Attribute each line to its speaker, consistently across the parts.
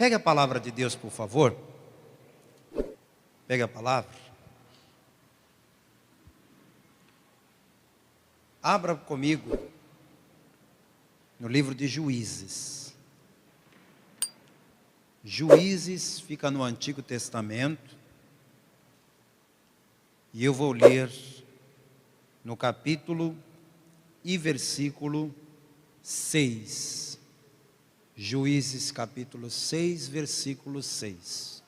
Speaker 1: Pegue a palavra de Deus, por favor. Pegue a palavra. Abra comigo no livro de Juízes. Juízes fica no Antigo Testamento. E eu vou ler no capítulo e versículo 6. Juízes capítulo 6, versículo 6.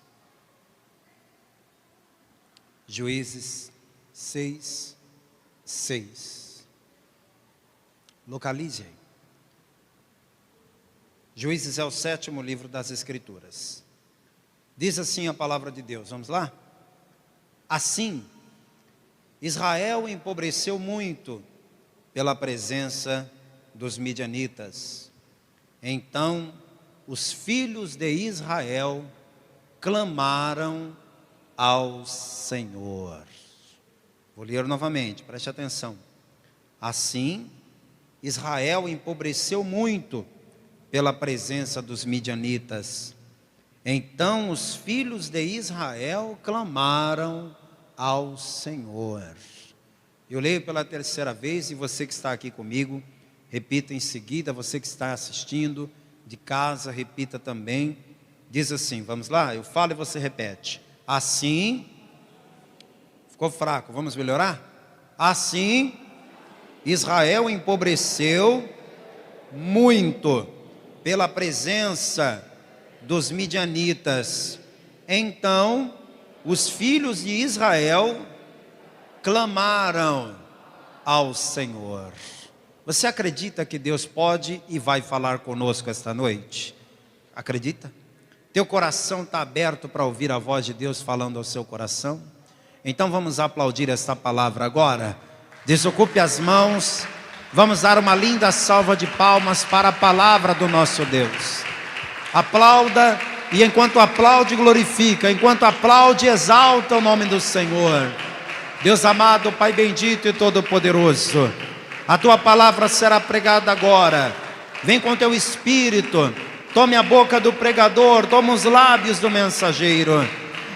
Speaker 1: Juízes 6, 6. Localize aí. Juízes é o 7º livro das Escrituras. Diz assim a palavra de Deus, vamos lá? Assim, Israel empobreceu muito pela presença dos midianitas. Então, os filhos de Israel clamaram ao Senhor. Vou ler novamente, preste atenção. Assim, Israel empobreceu muito pela presença dos midianitas. Então, os filhos de Israel clamaram ao Senhor. Eu leio pela terceira vez e você que está aqui comigo, repita em seguida. Você que está assistindo de casa, repita também. Diz assim, vamos lá? Eu falo e você repete. Assim, ficou fraco, vamos melhorar? Assim, Israel empobreceu muito pela presença dos midianitas. Então, os filhos de Israel clamaram ao Senhor. Você acredita que Deus pode e vai falar conosco esta noite? Acredita? Teu coração está aberto para ouvir a voz de Deus falando ao seu coração? Então vamos aplaudir esta palavra agora. Desocupe as mãos. Vamos dar uma linda salva de palmas para a palavra do nosso Deus. Aplauda e enquanto aplaude, glorifica. Enquanto aplaude, exalta o nome do Senhor. Deus amado, Pai bendito e todo-poderoso, a tua palavra será pregada agora. Vem com teu espírito. Tome a boca do pregador, toma os lábios do mensageiro.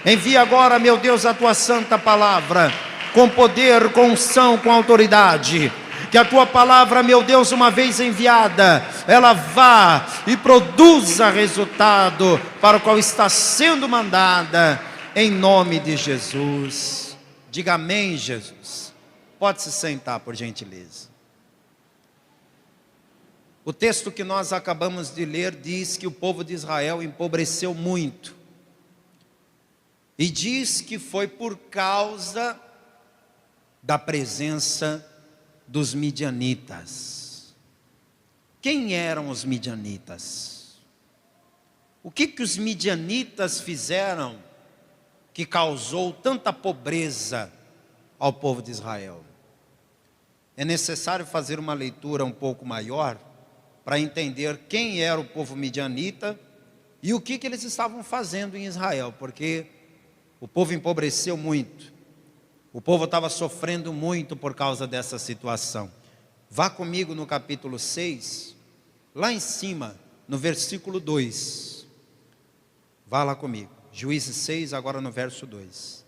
Speaker 1: Envia agora, meu Deus, a tua santa palavra, com poder, com unção, com autoridade. Que a tua palavra, meu Deus, uma vez enviada, ela vá e produza resultado para o qual está sendo mandada, em nome de Jesus. Diga amém, Jesus. Pode se sentar, por gentileza. O texto que nós acabamos de ler diz que o povo de Israel empobreceu muito. E diz que foi por causa da presença dos midianitas. Quem eram os midianitas? O que os midianitas fizeram que causou tanta pobreza ao povo de Israel? É necessário fazer uma leitura um pouco maior para entender quem era o povo midianita e o que eles estavam fazendo em Israel, porque o povo empobreceu muito. O povo estava sofrendo muito por causa dessa situação. Vá comigo no capítulo 6, lá em cima, no versículo 2. Vá lá comigo. Juízes 6, agora no verso 2.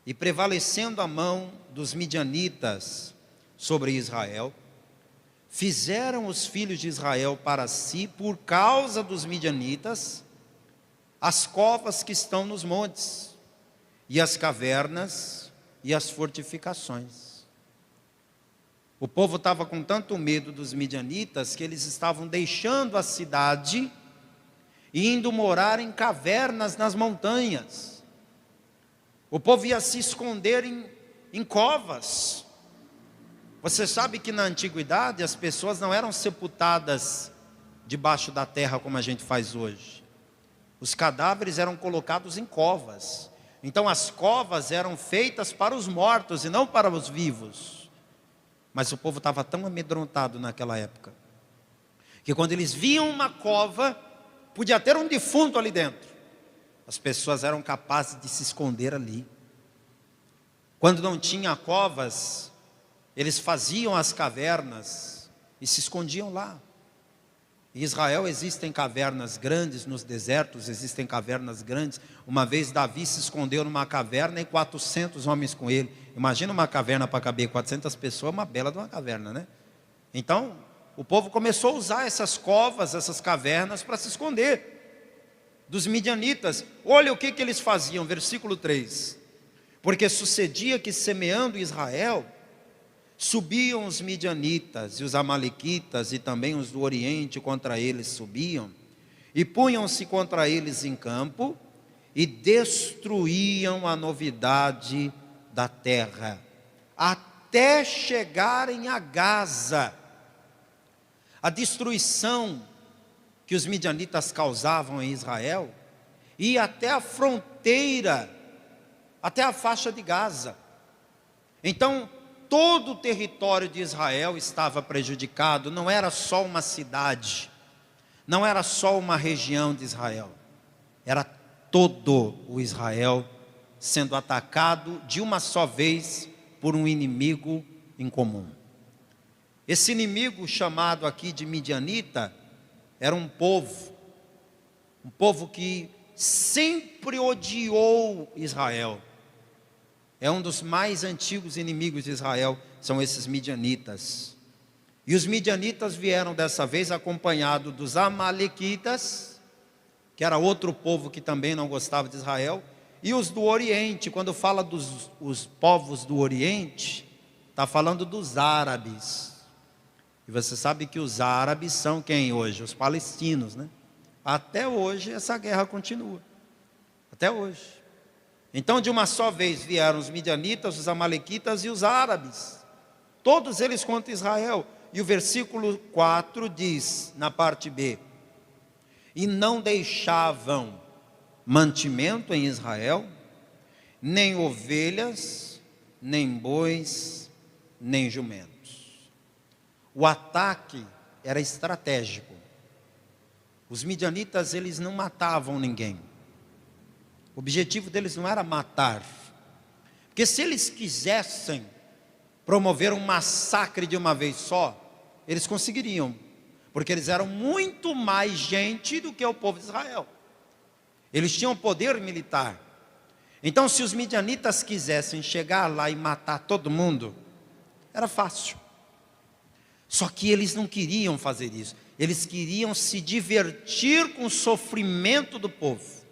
Speaker 1: E prevalecendo a mão dos midianitas sobre Israel, fizeram os filhos de Israel para si, por causa dos midianitas, as covas que estão nos montes, e as cavernas e as fortificações. O povo estava com tanto medo dos midianitas que eles estavam deixando a cidade e indo morar em cavernas nas montanhas. O povo ia se esconder em covas. Você sabe que na antiguidade as pessoas não eram sepultadas debaixo da terra como a gente faz hoje. Os cadáveres eram colocados em covas. Então as covas eram feitas para os mortos e não para os vivos. Mas o povo estava tão amedrontado naquela época, que quando eles viam uma cova, podia ter um defunto ali dentro. As pessoas eram capazes de se esconder ali. Quando não tinha covas, eles faziam as cavernas e se escondiam lá. Em Israel existem cavernas grandes, nos desertos existem cavernas grandes. Uma vez Davi se escondeu numa caverna e 400 homens com ele. Imagina uma caverna para caber 400 pessoas, uma bela de uma caverna, né? Então, o povo começou a usar essas covas, essas cavernas para se esconder dos midianitas. Olha o que eles faziam, versículo 3. Porque sucedia que semeando Israel, subiam os midianitas e os amalequitas e também os do Oriente contra eles subiam e punham-se contra eles em campo e destruíam a novidade da terra, até chegarem a Gaza. A destruição que os midianitas causavam em Israel ia até a fronteira, até a faixa de Gaza. Então, todo o território de Israel estava prejudicado, não era só uma cidade, não era só uma região de Israel, era todo o Israel sendo atacado de uma só vez por um inimigo em comum. Esse inimigo chamado aqui de midianita era um povo que sempre odiou Israel. É um dos mais antigos inimigos de Israel, são esses midianitas. E os midianitas vieram dessa vez acompanhados dos amalequitas, que era outro povo que também não gostava de Israel, e os do Oriente. Quando fala dos os povos do Oriente, está falando dos árabes. E você sabe que os árabes são quem hoje? Os palestinos, né? Até hoje essa guerra continua, até hoje. Então, de uma só vez vieram os midianitas, os amalequitas e os árabes, todos eles contra Israel. E o versículo 4 diz, na parte B: e não deixavam mantimento em Israel, nem ovelhas, nem bois, nem jumentos. O ataque era estratégico. Os midianitas, eles não matavam ninguém. O objetivo deles não era matar, porque se eles quisessem promover um massacre de uma vez só, eles conseguiriam, porque eles eram muito mais gente do que o povo de Israel. Eles tinham poder militar. Então, se os midianitas quisessem chegar lá e matar todo mundo, era fácil. Só que eles não queriam fazer isso. Eles queriam se divertir com o sofrimento do povo.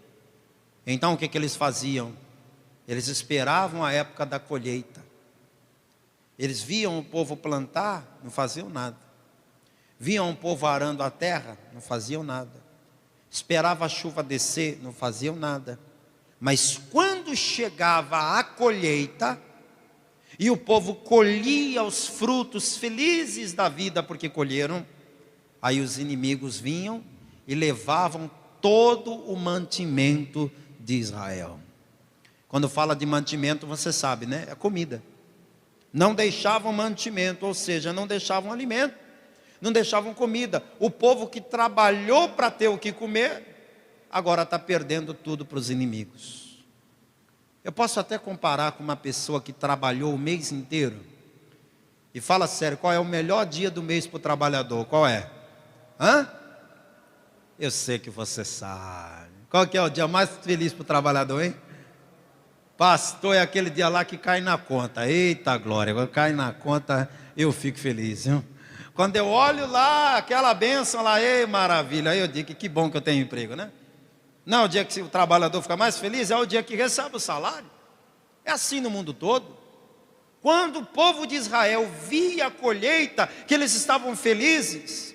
Speaker 1: Então o que eles faziam? Eles esperavam a época da colheita. Eles viam o povo plantar, não faziam nada. Viam o povo arando a terra, não faziam nada. Esperava a chuva descer, não faziam nada. Mas quando chegava a colheita, e o povo colhia os frutos felizes da vida porque colheram, aí os inimigos vinham e levavam todo o mantimento de Israel. Quando fala de mantimento, você sabe, né? É comida. Não deixavam mantimento, ou seja, não deixavam alimento, não deixavam comida. O povo que trabalhou para ter o que comer, agora está perdendo tudo para os inimigos. Eu posso até comparar com uma pessoa que trabalhou o mês inteiro, e fala sério, qual é o melhor dia do mês para o trabalhador? Qual é? Eu sei que você sabe. Qual que é o dia mais feliz para o trabalhador, hein? Pastor, é aquele dia lá que cai na conta. Eita glória, quando cai na conta eu fico feliz, viu? Quando eu olho lá, aquela bênção lá, ei, maravilha, aí eu digo que bom que eu tenho emprego, né? Não, o dia que o trabalhador fica mais feliz é o dia que recebe o salário. É assim no mundo todo. Quando o povo de Israel via a colheita, que eles estavam felizes,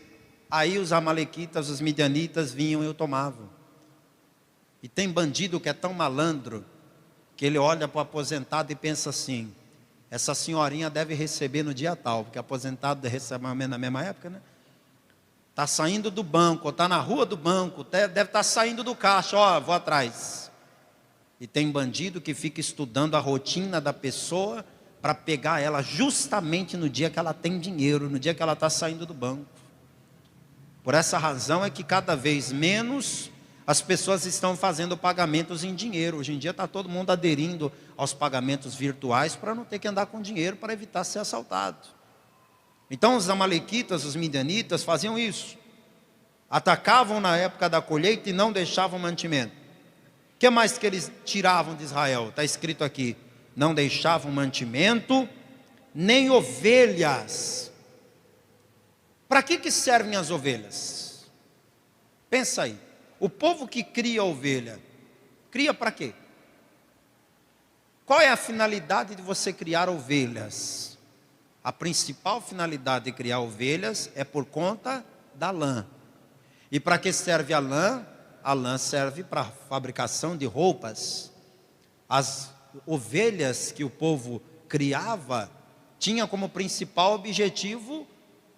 Speaker 1: aí os amalequitas, os midianitas vinham e o tomavam. E tem bandido que é tão malandro, que ele olha para o aposentado e pensa assim: essa senhorinha deve receber no dia tal, porque aposentado recebe mais ou menos na mesma época, né? Está saindo do banco, está na rua do banco, deve estar saindo do caixa, ó, vou atrás. E tem bandido que fica estudando a rotina da pessoa para pegar ela justamente no dia que ela tem dinheiro, no dia que ela está saindo do banco. Por essa razão é que cada vez menos as pessoas estão fazendo pagamentos em dinheiro. Hoje em dia está todo mundo aderindo aos pagamentos virtuais para não ter que andar com dinheiro, para evitar ser assaltado. Então os amalequitas, os midianitas faziam isso. Atacavam na época da colheita e não deixavam mantimento. O que mais que eles tiravam de Israel? Está escrito aqui: não deixavam mantimento, nem ovelhas. Para que servem as ovelhas? Pensa aí. O povo que cria ovelha, cria para quê? Qual é a finalidade de você criar ovelhas? A principal finalidade de criar ovelhas é por conta da lã. E para que serve a lã? A lã serve para a fabricação de roupas. As ovelhas que o povo criava tinha como principal objetivo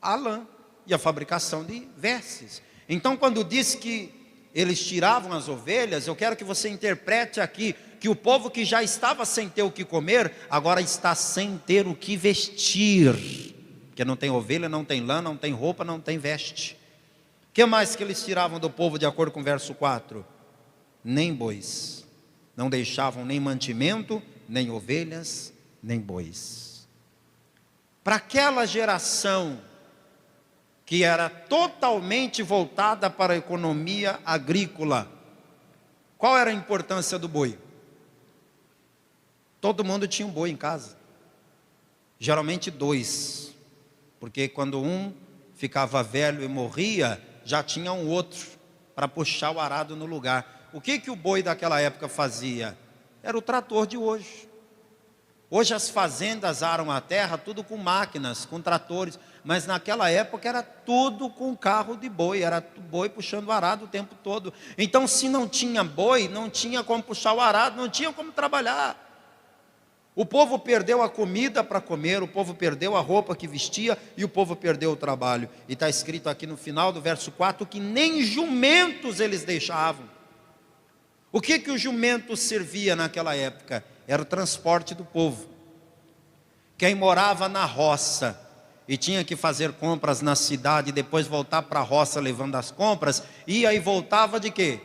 Speaker 1: a lã e a fabricação de vestes. Então, quando diz que eles tiravam as ovelhas, eu quero que você interprete aqui que o povo que já estava sem ter o que comer, agora está sem ter o que vestir. Porque não tem ovelha, não tem lã, não tem roupa, não tem veste. O que mais que eles tiravam do povo de acordo com o verso 4? Nem bois. Não deixavam nem mantimento, nem ovelhas, nem bois. Para aquela geração que era totalmente voltada para a economia agrícola, qual era a importância do boi? Todo mundo tinha um boi em casa. Geralmente 2. Porque quando um ficava velho e morria, já tinha um outro para puxar o arado no lugar. O que o boi daquela época fazia? Era o trator de hoje. Hoje as fazendas aram a terra tudo com máquinas, com tratores, mas naquela época era tudo com carro de boi, era boi puxando o arado o tempo todo. Então, se não tinha boi, não tinha como puxar o arado, não tinha como trabalhar. O povo perdeu a comida para comer, o povo perdeu a roupa que vestia e o povo perdeu o trabalho. E está escrito aqui no final do verso 4 que nem jumentos eles deixavam. O que o jumento servia naquela época? Era o transporte do povo. Quem morava na roça e tinha que fazer compras na cidade e depois voltar para a roça levando as compras, ia e voltava de quê?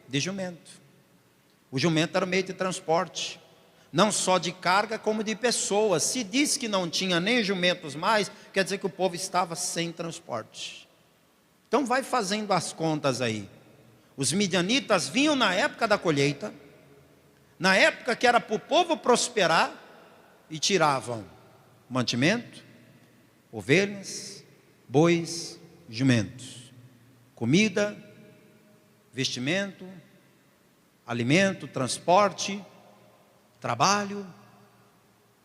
Speaker 1: De jumento. O jumento era o meio de transporte, não só de carga como de pessoas. Se diz que não tinha nem jumentos mais, quer dizer que o povo estava sem transporte. Então vai fazendo as contas aí. Os midianitas vinham na época da colheita, na época que era para o povo prosperar, e tiravam mantimento, ovelhas, bois, jumentos, comida, vestimento, alimento, transporte, trabalho.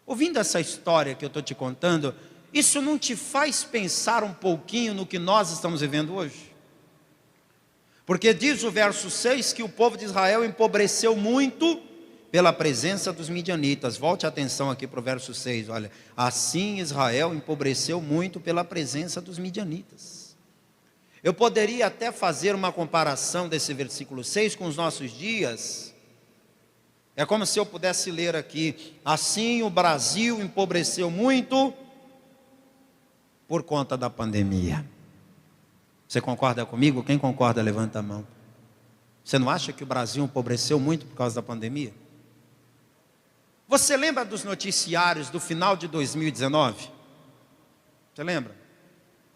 Speaker 1: Ouvindo essa história que eu estou te contando, isso não te faz pensar um pouquinho no que nós estamos vivendo hoje? Porque diz o verso 6 que o povo de Israel empobreceu muito pela presença dos midianitas. Volte a atenção aqui para o verso 6, olha. Assim Israel empobreceu muito pela presença dos midianitas. Eu poderia até fazer uma comparação desse versículo 6 com os nossos dias. É como se eu pudesse ler aqui: assim o Brasil empobreceu muito por conta da pandemia. Você concorda comigo? Quem concorda, levanta a mão. Você não acha que o Brasil empobreceu muito por causa da pandemia? Você lembra dos noticiários do final de 2019? Você lembra?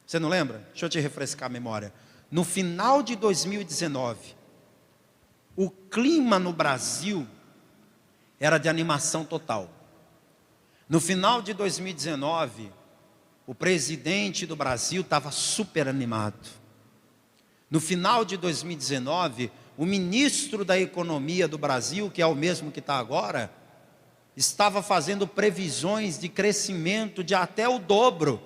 Speaker 1: Você não lembra? Deixa eu te refrescar a memória. No final de 2019, o clima no Brasil era de animação total. No final de 2019, o presidente do Brasil estava super animado. No final de 2019, o ministro da Economia do Brasil, que é o mesmo que está agora, estava fazendo previsões de crescimento de até o dobro,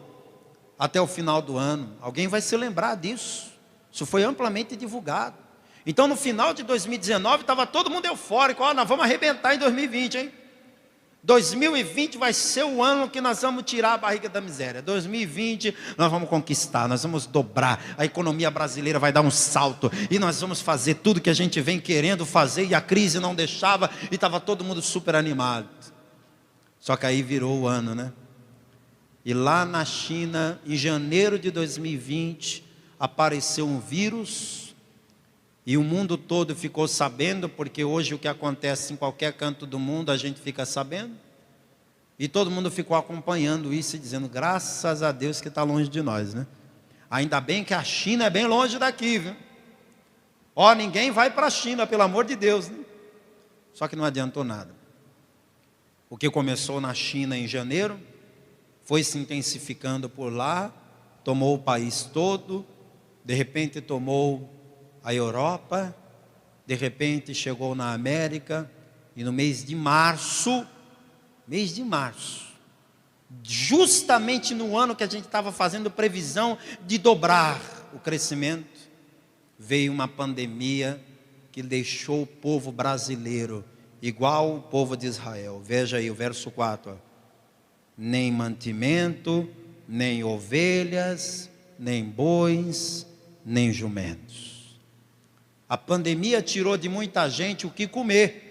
Speaker 1: até o final do ano. Alguém vai se lembrar disso. Isso foi amplamente divulgado. Então, no final de 2019, estava todo mundo eufórico. Nós vamos arrebentar em 2020, hein? 2020 vai ser o ano que nós vamos tirar a barriga da miséria. 2020 nós vamos conquistar, nós vamos dobrar. A economia brasileira vai dar um salto. E nós vamos fazer tudo que a gente vem querendo fazer. E a crise não deixava. E estava todo mundo super animado. Só que aí virou o ano, né? E lá na China, em janeiro de 2020, apareceu um vírus. E o mundo todo ficou sabendo, porque hoje o que acontece em qualquer canto do mundo a gente fica sabendo. E todo mundo ficou acompanhando isso e dizendo, graças a Deus que está longe de nós, né? Ainda bem que a China é bem longe daqui, viu? Ó, ninguém vai para a China, pelo amor de Deus, né? Só que não adiantou nada. O que começou na China em janeiro, foi se intensificando por lá, tomou o país todo, de repente tomou a Europa, de repente chegou na América, e no mês de março, justamente no ano que a gente estava fazendo previsão de dobrar o crescimento, veio uma pandemia que deixou o povo brasileiro igual o povo de Israel. Veja aí o verso 4. Nem mantimento, nem ovelhas, nem bois, nem jumentos. A pandemia tirou de muita gente o que comer.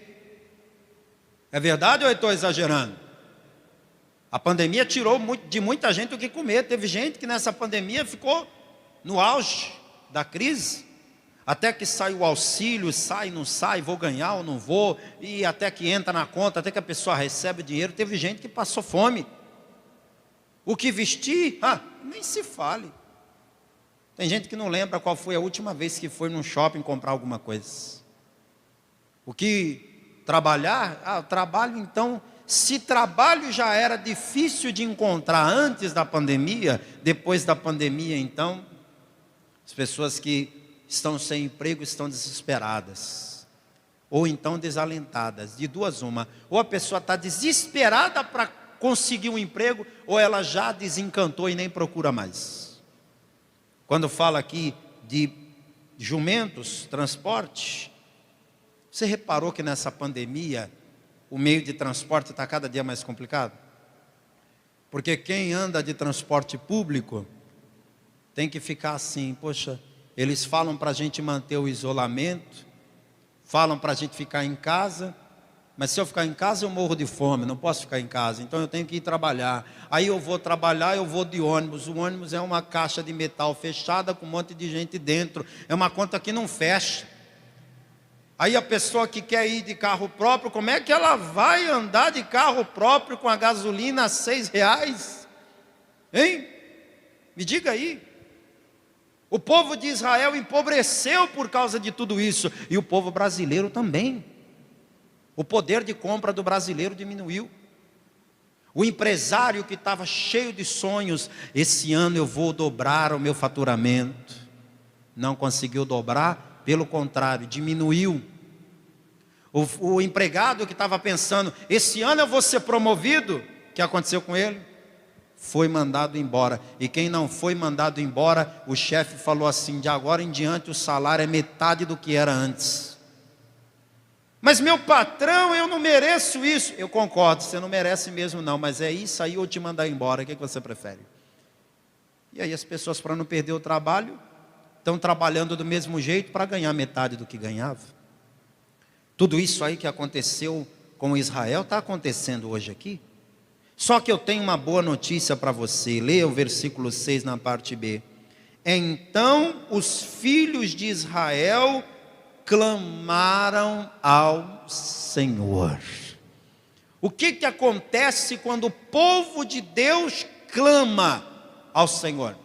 Speaker 1: É verdade ou eu estou exagerando? A pandemia tirou de muita gente o que comer. Teve gente que nessa pandemia ficou no auge da crise. Até que sai o auxílio, sai, não sai, vou ganhar ou não vou. E até que entra na conta, até que a pessoa recebe o dinheiro. Teve gente que passou fome. O que vestir? Nem se fale. Tem gente que não lembra qual foi a última vez que foi num shopping comprar alguma coisa. O que trabalhar? O trabalho então, se trabalho já era difícil de encontrar antes da pandemia, depois da pandemia então, as pessoas que estão sem emprego estão desesperadas. Ou então desalentadas, de duas uma. Ou a pessoa está desesperada para conseguir um emprego, ou ela já desencantou e nem procura mais. Quando fala aqui de jumentos, transporte, você reparou que nessa pandemia o meio de transporte está cada dia mais complicado? Porque quem anda de transporte público tem que ficar assim, poxa, eles falam para a gente manter o isolamento, falam para a gente ficar em casa, mas se eu ficar em casa eu morro de fome, não posso ficar em casa, então eu tenho que ir trabalhar. Aí eu vou trabalhar, eu vou de ônibus. O ônibus é uma caixa de metal fechada com um monte de gente dentro, é uma conta que não fecha. Aí a pessoa que quer ir de carro próprio, como é que ela vai andar de carro próprio com a gasolina a R$6? Hein? Me diga aí. O povo de Israel empobreceu por causa de tudo isso, e o povo brasileiro também. O poder de compra do brasileiro diminuiu. O empresário que estava cheio de sonhos, esse ano eu vou dobrar o meu faturamento, não conseguiu dobrar, pelo contrário, diminuiu. O empregado que estava pensando, esse ano eu vou ser promovido, o que aconteceu com ele? Foi mandado embora. E quem não foi mandado embora, o chefe falou assim, de agora em diante o salário é metade do que era antes. Mas meu patrão, eu não mereço isso. Eu concordo, você não merece mesmo não, mas é isso aí ou te mandar embora, o que você prefere? E aí as pessoas, para não perder o trabalho, estão trabalhando do mesmo jeito para ganhar metade do que ganhava. Tudo isso aí que aconteceu com Israel, está acontecendo hoje aqui. Só que eu tenho uma boa notícia para você. Leia o versículo 6 na parte B. Então os filhos de Israel clamaram ao Senhor. O que acontece quando o povo de Deus clama ao Senhor?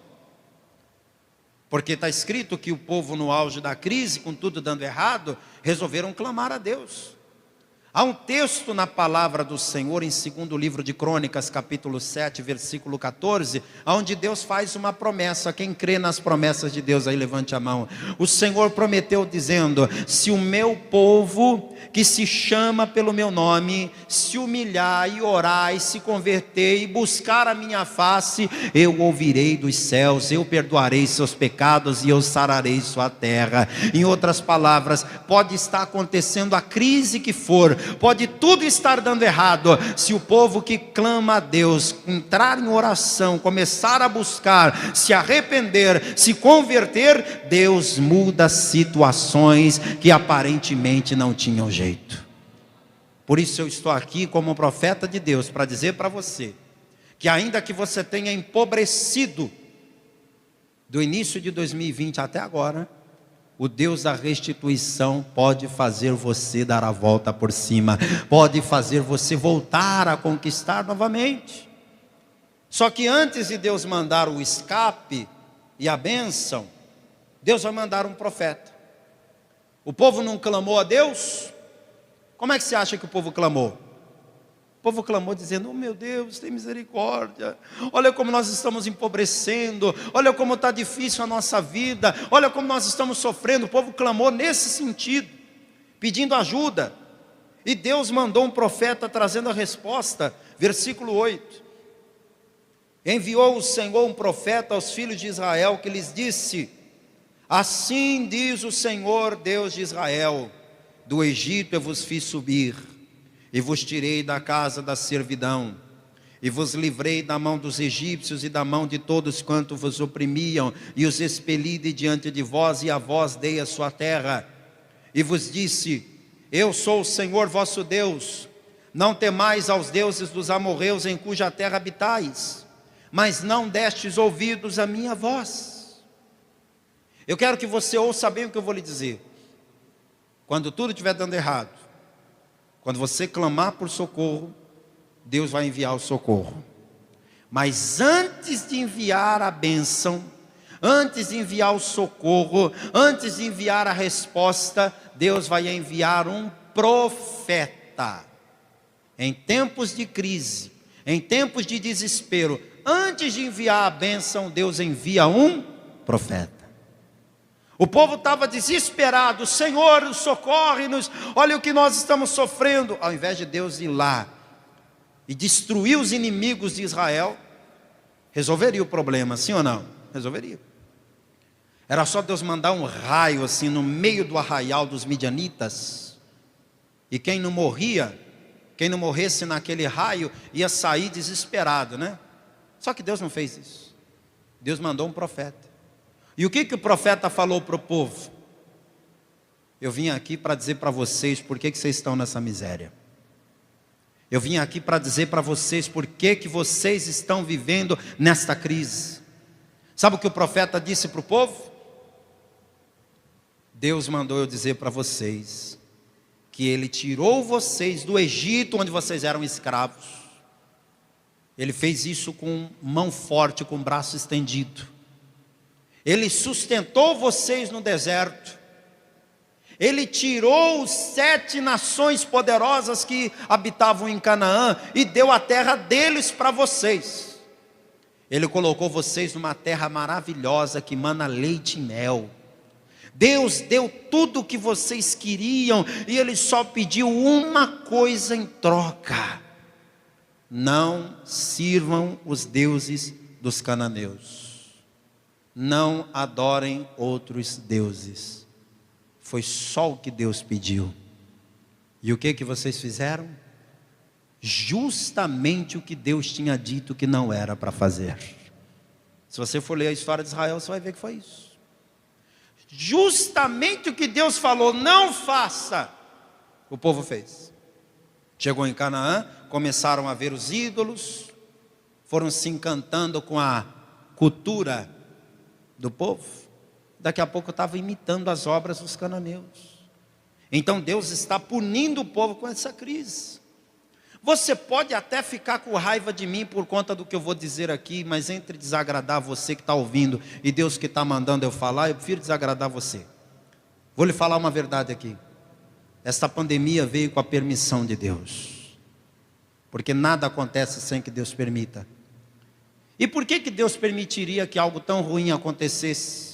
Speaker 1: Porque está escrito que o povo no auge da crise, com tudo dando errado, resolveram clamar a Deus. Há um texto na palavra do Senhor, em 2º livro de Crônicas, capítulo 7, versículo 14, onde Deus faz uma promessa. Quem crê nas promessas de Deus, aí levante a mão. O Senhor prometeu dizendo, se o meu povo, que se chama pelo meu nome, se humilhar e orar e se converter e buscar a minha face, eu ouvirei dos céus, eu perdoarei seus pecados e eu sararei sua terra. Em outras palavras, pode estar acontecendo a crise que for, pode tudo estar dando errado, se o povo que clama a Deus entrar em oração, começar a buscar, se arrepender, se converter, Deus muda situações que aparentemente não tinham jeito. Por isso eu estou aqui como profeta de Deus para dizer para você que ainda que você tenha empobrecido do início de 2020 até agora, o Deus da restituição pode fazer você dar a volta por cima, pode fazer você voltar a conquistar novamente. Só que antes de Deus mandar o escape e a bênção, Deus vai mandar um profeta. O povo não clamou a Deus? Como é que você acha que o povo clamou? O povo clamou dizendo: oh meu Deus, tem misericórdia, olha como nós estamos empobrecendo, olha como está difícil a nossa vida, olha como nós estamos sofrendo. O povo clamou nesse sentido, pedindo ajuda, e Deus mandou um profeta trazendo a resposta. Versículo 8: enviou o Senhor um profeta aos filhos de Israel, que lhes disse: assim diz o Senhor Deus de Israel, do Egito eu vos fiz subir, e vos tirei da casa da servidão, e vos livrei da mão dos egípcios e da mão de todos quanto vos oprimiam, e os expeli de diante de vós, e a vós dei a sua terra. E vos disse: eu sou o Senhor vosso Deus, não temais aos deuses dos amorreus em cuja terra habitais, mas não destes ouvidos à minha voz. Eu quero que você ouça bem o que eu vou lhe dizer. Quando tudo estiver dando errado, quando você clamar por socorro, Deus vai enviar o socorro. Mas antes de enviar a bênção, antes de enviar o socorro, antes de enviar a resposta, Deus vai enviar um profeta. Em tempos de crise, em tempos de desespero, antes de enviar a bênção, Deus envia um profeta. O povo estava desesperado: Senhor, socorre-nos, olha o que nós estamos sofrendo. Ao invés de Deus ir lá e destruir os inimigos de Israel, resolveria o problema, sim ou não? Resolveria. Era só Deus mandar um raio assim no meio do arraial dos midianitas, e quem não morresse naquele raio, ia sair desesperado, né? Só que Deus não fez isso. Deus mandou um profeta. E o que o profeta falou para o povo? Eu vim aqui para dizer para vocês por que vocês estão nessa miséria. Eu vim aqui para dizer para vocês por que vocês estão vivendo nesta crise. Sabe o que o profeta disse para o povo? Deus mandou eu dizer para vocês que Ele tirou vocês do Egito, onde vocês eram escravos. Ele fez isso com mão forte, com braço estendido. Ele sustentou vocês no deserto. Ele tirou 7 nações poderosas que habitavam em Canaã e deu a terra deles para vocês. Ele colocou vocês numa terra maravilhosa que mana leite e mel. Deus deu tudo o que vocês queriam e Ele só pediu uma coisa em troca: não sirvam os deuses dos cananeus. Não adorem outros deuses. Foi só o que Deus pediu. E o que vocês fizeram? Justamente o que Deus tinha dito que não era para fazer. Se você for ler a história de Israel, você vai ver que foi isso. Justamente o que Deus falou, não faça, o povo fez. Chegou em Canaã, começaram a ver os ídolos, foram se encantando com a cultura do povo. Daqui a pouco estava imitando as obras dos cananeus. Então Deus está punindo o povo com essa crise. Você pode até ficar com raiva de mim por conta do que eu vou dizer aqui, mas entre desagradar você que está ouvindo e Deus que está mandando eu falar, eu prefiro desagradar você. Vou lhe falar uma verdade aqui. Esta pandemia veio com a permissão de Deus, porque nada acontece sem que Deus permita. E por que Deus permitiria que algo tão ruim acontecesse?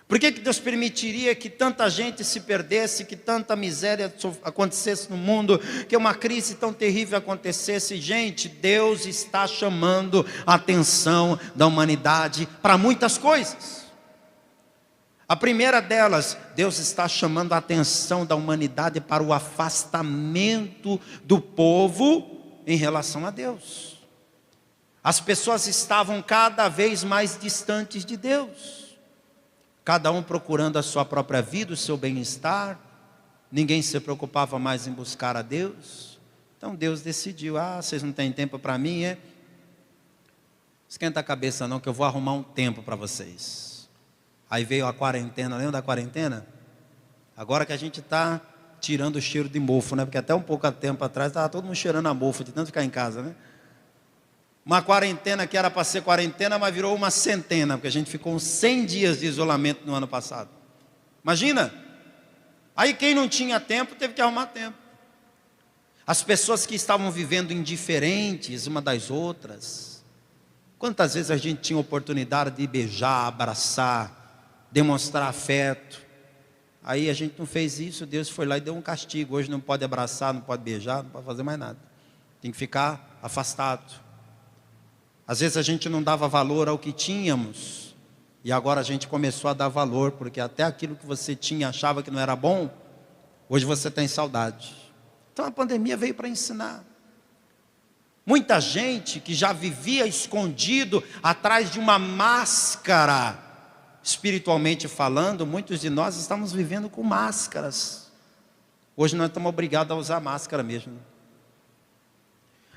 Speaker 1: Por que Deus permitiria que tanta gente se perdesse, que tanta miséria acontecesse no mundo, que uma crise tão terrível acontecesse? Gente, Deus está chamando a atenção da humanidade para muitas coisas. A primeira delas, Deus está chamando a atenção da humanidade para o afastamento do povo em relação a Deus. As pessoas estavam cada vez mais distantes de Deus. Cada um procurando a sua própria vida, o seu bem-estar. Ninguém se preocupava mais em buscar a Deus. Então Deus decidiu: vocês não têm tempo para mim, é? Esquenta a cabeça não, que eu vou arrumar um tempo para vocês. Aí veio a quarentena, lembra da quarentena? Agora que a gente está tirando o cheiro de mofo, né? Porque até um pouco tempo atrás estava todo mundo cheirando a mofo, de tanto ficar em casa, né? Uma quarentena que era para ser quarentena, mas virou uma centena, porque a gente ficou uns 100 dias de isolamento no ano passado. Imagina! Aí quem não tinha tempo, teve que arrumar tempo. As pessoas que estavam vivendo indiferentes uma das outras. Quantas vezes a gente tinha oportunidade de beijar, abraçar, demonstrar afeto. Aí a gente não fez isso, Deus foi lá e deu um castigo. Hoje não pode abraçar, não pode beijar, não pode fazer mais nada. Tem que ficar afastado. Às vezes a gente não dava valor ao que tínhamos. E agora a gente começou a dar valor, porque até aquilo que você tinha, achava que não era bom, hoje você tem saudade. Então a pandemia veio para ensinar. Muita gente que já vivia escondido atrás de uma máscara, espiritualmente falando, muitos de nós estamos vivendo com máscaras. Hoje nós estamos obrigados a usar máscara mesmo.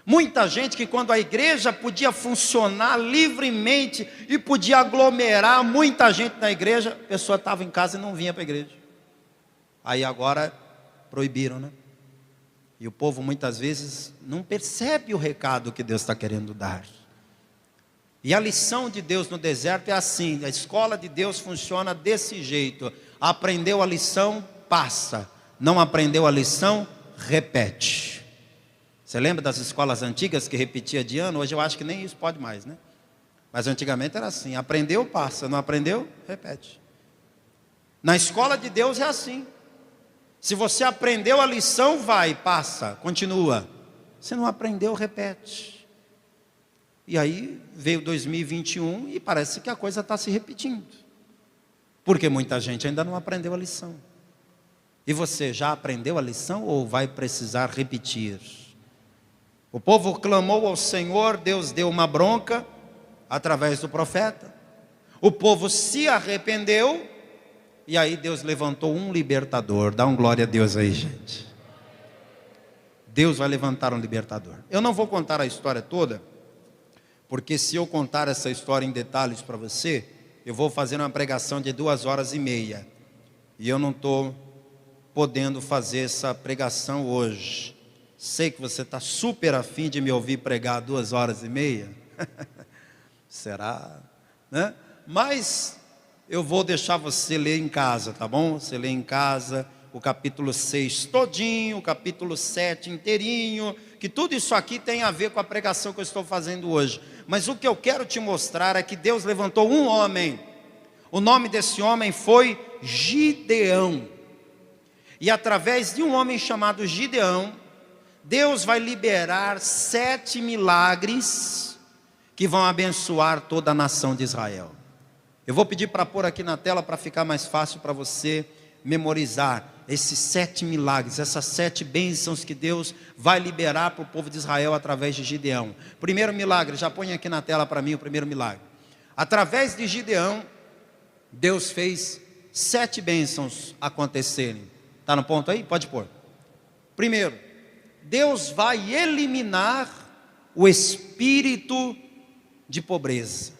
Speaker 1: Muita gente que quando a igreja podia funcionar livremente e podia aglomerar muita gente na igreja, a pessoa estava em casa e não vinha para a igreja. Aí agora proibiram, né? E o povo muitas vezes não percebe o recado que Deus está querendo dar. E a lição de Deus no deserto é assim, a escola de Deus funciona desse jeito. Aprendeu a lição, passa. Não aprendeu a lição, repete. Você lembra das escolas antigas que repetia de ano? Hoje eu acho que nem isso pode mais, né? Mas antigamente era assim, aprendeu, passa. Não aprendeu, repete. Na escola de Deus é assim. Se você aprendeu a lição, vai, passa, continua. Se não aprendeu, repete. E aí veio 2021 e parece que a coisa está se repetindo. Porque muita gente ainda não aprendeu a lição. E você já aprendeu a lição ou vai precisar repetir? O povo clamou ao Senhor, Deus deu uma bronca através do profeta. O povo se arrependeu e aí Deus levantou um libertador. Dá um glória a Deus aí, gente. Deus vai levantar um libertador. Eu não vou contar a história toda, porque se eu contar essa história em detalhes para você, eu vou fazer uma pregação de 2h30. E eu não estou podendo fazer essa pregação hoje. Sei que você está super afim de me ouvir pregar 2h30. Será? Né? Mas eu vou deixar você ler em casa, tá bom? Você lê em casa o capítulo 6 todinho, o capítulo 7 inteirinho, que tudo isso aqui tem a ver com a pregação que eu estou fazendo hoje. Mas o que eu quero te mostrar é que Deus levantou um homem. O nome desse homem foi Gideão. E através de um homem chamado Gideão, Deus vai liberar 7 milagres que vão abençoar toda a nação de Israel. Eu vou pedir para pôr aqui na tela para ficar mais fácil para você memorizar esses 7 milagres, essas 7 bênçãos que Deus vai liberar para o povo de Israel através de Gideão. Primeiro milagre, já põe aqui na tela para mim o primeiro milagre. Através de Gideão, Deus fez 7 bênçãos acontecerem. Está no ponto aí? Pode pôr. Primeiro, Deus vai eliminar o espírito de pobreza.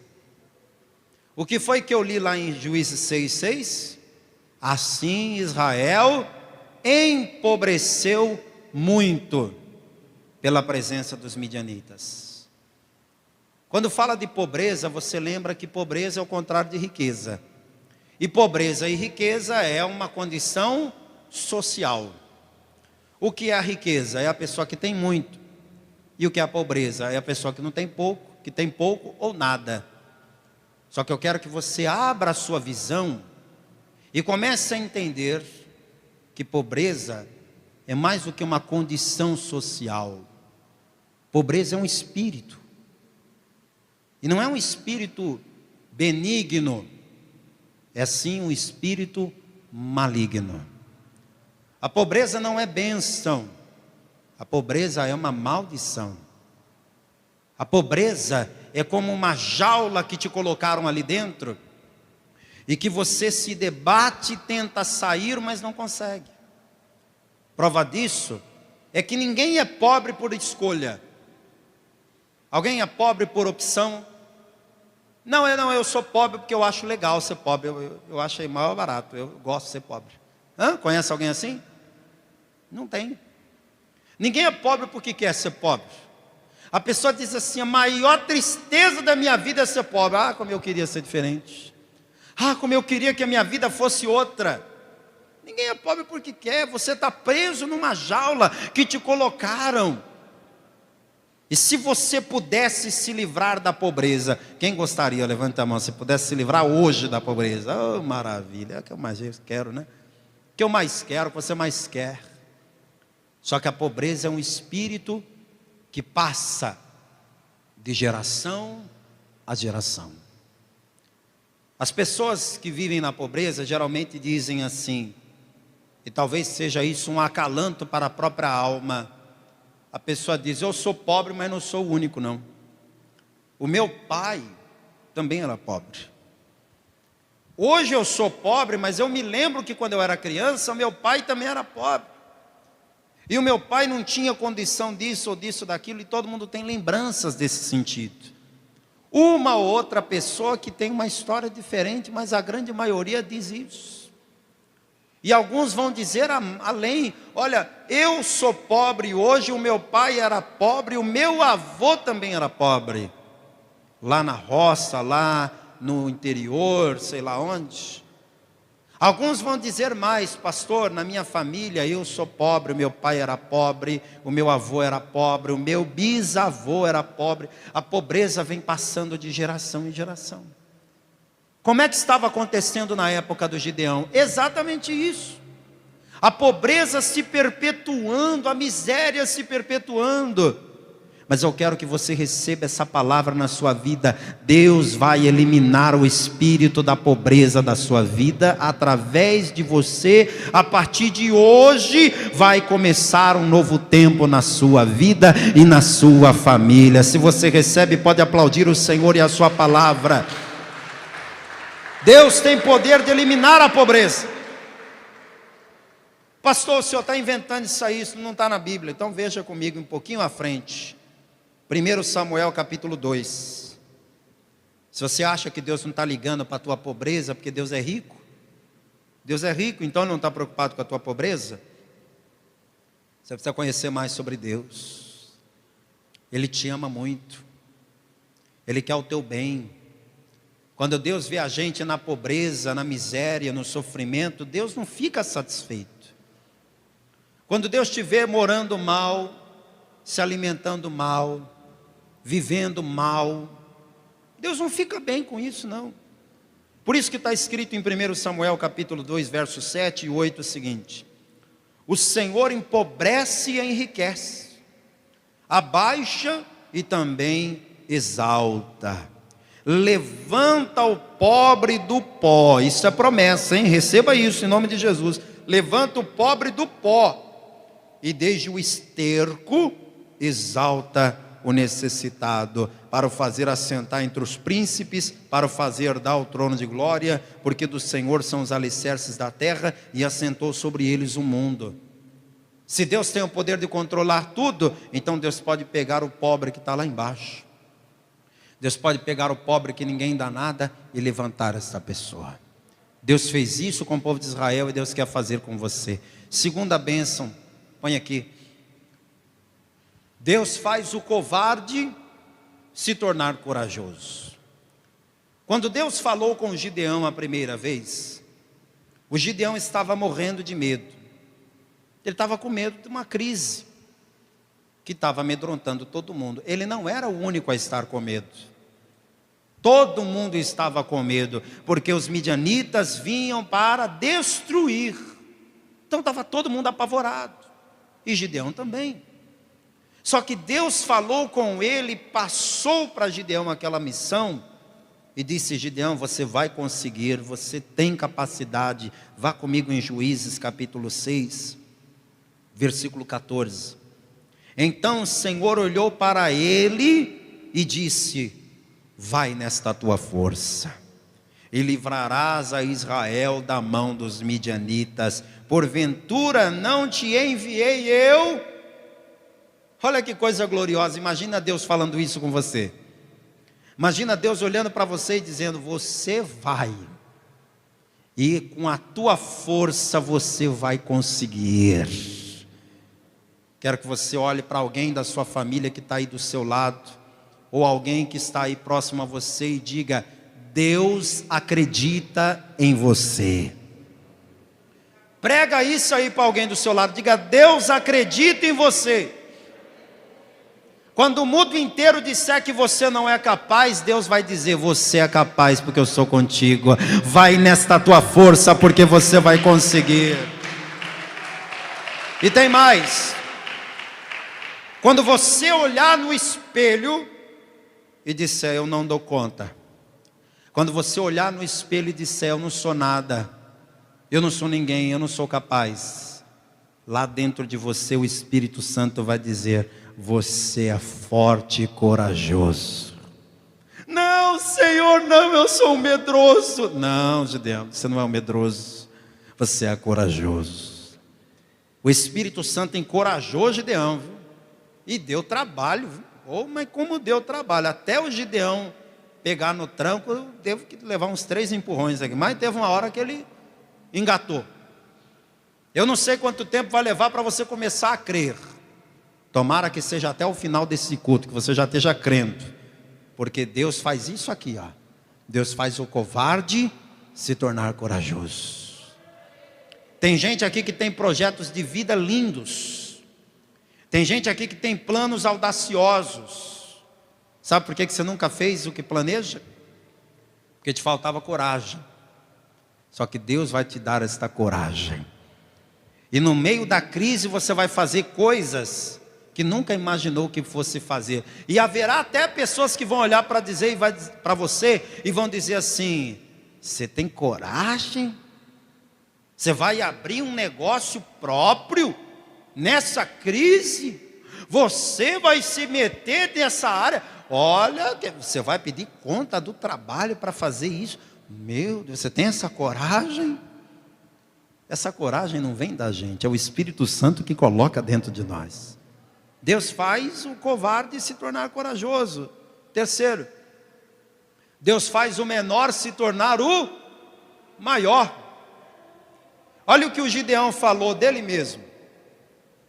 Speaker 1: O que foi que eu li lá em Juízes 6:6? Assim Israel empobreceu muito pela presença dos midianitas. Quando fala de pobreza, você lembra que pobreza é o contrário de riqueza. E pobreza e riqueza é uma condição social. O que é a riqueza? É a pessoa que tem muito. E o que é a pobreza? É a pessoa que não tem pouco, que tem pouco ou nada. Só que eu quero que você abra a sua visão e comece a entender que pobreza é mais do que uma condição social. Pobreza é um espírito. E não é um espírito benigno, é sim um espírito maligno. A pobreza não é bênção, a pobreza é uma maldição. A pobreza é como uma jaula que te colocaram ali dentro e que você se debate e tenta sair, mas não consegue. Prova disso é que ninguém é pobre por escolha. Alguém é pobre por opção? Não, eu sou pobre porque eu acho legal ser pobre, eu achei mal barato, eu gosto de ser pobre. Conhece alguém assim? Não tem. Ninguém é pobre porque quer ser pobre. A pessoa diz assim: a maior tristeza da minha vida é ser pobre. Ah, como eu queria ser diferente. Ah, como eu queria que a minha vida fosse outra. Ninguém é pobre porque quer. Você está preso numa jaula que te colocaram. E se você pudesse se livrar da pobreza, quem gostaria? Levanta a mão. Se pudesse se livrar hoje da pobreza. Oh, maravilha, é o que eu mais quero, né? O que eu mais quero, o que você mais quer. Só que a pobreza é um espírito que passa de geração a geração. As pessoas que vivem na pobreza geralmente dizem assim, e talvez seja isso um acalanto para a própria alma. A pessoa diz: eu sou pobre, mas não sou o único não. O meu pai também era pobre. Hoje eu sou pobre, mas eu me lembro que quando eu era criança, o meu pai também era pobre. E o meu pai não tinha condição disso ou disso, daquilo, e todo mundo tem lembranças desse sentido. Uma ou outra pessoa que tem uma história diferente, mas a grande maioria diz isso. E alguns vão dizer além: olha, eu sou pobre hoje, o meu pai era pobre, o meu avô também era pobre. Lá na roça, lá no interior, sei lá onde. Alguns vão dizer mais: pastor, na minha família eu sou pobre, o meu pai era pobre, o meu avô era pobre, o meu bisavô era pobre. A pobreza vem passando de geração em geração. Como é que estava acontecendo na época do Gideão? Exatamente isso. A pobreza se perpetuando, a miséria se perpetuando. Mas eu quero que você receba essa palavra na sua vida. Deus vai eliminar o espírito da pobreza da sua vida através de você. A partir de hoje vai começar um novo tempo na sua vida e na sua família. Se você recebe, pode aplaudir o Senhor e a sua palavra. Deus tem poder de eliminar a pobreza. Pastor, o senhor está inventando isso aí, isso não está na Bíblia. Então veja comigo um pouquinho à frente. 1 Samuel capítulo 2. Se você acha que Deus não está ligando para a tua pobreza, porque Deus é rico. Deus é rico, então não está preocupado com a tua pobreza. Você precisa conhecer mais sobre Deus. Ele te ama muito. Ele quer o teu bem. Quando Deus vê a gente na pobreza, na miséria, no sofrimento, Deus não fica satisfeito. Quando Deus te vê morando mal, se alimentando mal, vivendo mal, Deus não fica bem com isso não. Por isso que está escrito em 1 Samuel capítulo 2, versos 7 e 8 o seguinte: o Senhor empobrece e enriquece, abaixa e também exalta. Levanta o pobre do pó. Isso é promessa, hein? Receba isso em nome de Jesus. Levanta o pobre do pó, e desde o esterco exalta o necessitado, para o fazer assentar entre os príncipes, para o fazer dar o trono de glória, porque do Senhor são os alicerces da terra, e assentou sobre eles o mundo. Se Deus tem o poder de controlar tudo, então Deus pode pegar o pobre que está lá embaixo. Deus pode pegar o pobre que ninguém dá nada e levantar essa pessoa. Deus fez isso com o povo de Israel e Deus quer fazer com você. Segunda bênção, põe aqui. Deus faz o covarde se tornar corajoso. Quando Deus falou com Gideão a primeira vez, o Gideão estava morrendo de medo. Ele estava com medo de uma crise que estava amedrontando todo mundo. Ele não era o único a estar com medo. Todo mundo estava com medo, porque os midianitas vinham para destruir. Então estava todo mundo apavorado, e Gideão também. Só que Deus falou com ele, passou para Gideão aquela missão, e disse: Gideão, você vai conseguir, você tem capacidade. Vá comigo em Juízes capítulo 6, versículo 14. Então o Senhor olhou para ele e disse: vai nesta tua força, e livrarás a Israel da mão dos midianitas. Porventura não te enviei eu? Olha que coisa gloriosa. Imagina Deus falando isso com você. Imagina Deus olhando para você e dizendo: você vai, e com a tua força você vai conseguir. Quero que você olhe para alguém da sua família que está aí do seu lado, ou alguém que está aí próximo a você e diga: Deus acredita em você. Prega isso aí para alguém do seu lado, diga: Deus acredita em você. Quando o mundo inteiro disser que você não é capaz, Deus vai dizer: você é capaz porque eu sou contigo. Vai nesta tua força porque você vai conseguir. E tem mais. Quando você olhar no espelho e disser: eu não dou conta. Quando você olhar no espelho e disser: eu não sou nada, eu não sou ninguém, eu não sou capaz, lá dentro de você o Espírito Santo vai dizer: você é forte e corajoso. Não, Senhor, não, eu sou um medroso. Não, Gideão, você não é um medroso, você é corajoso. O Espírito Santo encorajou Gideão, viu? E deu trabalho, viu? Oh, mas como deu trabalho, até o Gideão pegar no tranco, eu devo levar uns 3 empurrões aqui, mas teve uma hora que ele engatou. Eu não sei quanto tempo vai levar para você começar a crer. Tomara que seja até o final desse culto, que você já esteja crendo, porque Deus faz isso aqui, ó. Deus faz o covarde se tornar corajoso. Tem gente aqui que tem projetos de vida lindos, tem gente aqui que tem planos audaciosos. Sabe por que você nunca fez o que planeja? Porque te faltava coragem. Só que Deus vai te dar esta coragem, e no meio da crise você vai fazer coisas que nunca imaginou que fosse fazer. E haverá até pessoas que vão olhar para dizer para você e vão dizer assim: você tem coragem? Você vai abrir um negócio próprio nessa crise? Você vai se meter nessa área? Olha, você vai pedir conta do trabalho para fazer isso? Meu Deus, você tem essa coragem? Essa coragem não vem da gente, é o Espírito Santo que coloca dentro de nós. Deus faz o covarde se tornar corajoso. Terceiro, Deus faz o menor se tornar o maior. Olha o que o Gideão falou dele mesmo.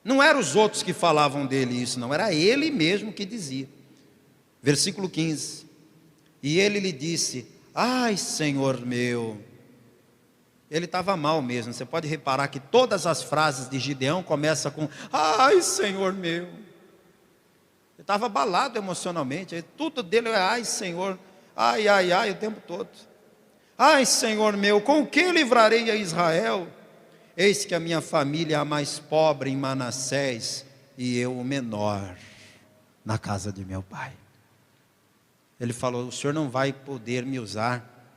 Speaker 1: Não eram os outros que falavam dele isso, não, era ele mesmo que dizia. Versículo 15. E ele lhe disse: ai, Senhor meu. Ele estava mal mesmo. Você pode reparar que todas as frases de Gideão começam com: ai, Senhor meu. Ele estava abalado emocionalmente. Tudo dele é: ai, Senhor. Ai, ai, ai, o tempo todo. Ai, Senhor meu, com o que livrarei a Israel? Eis que a minha família é a mais pobre em Manassés, e eu o menor na casa de meu pai. Ele falou: o Senhor não vai poder me usar.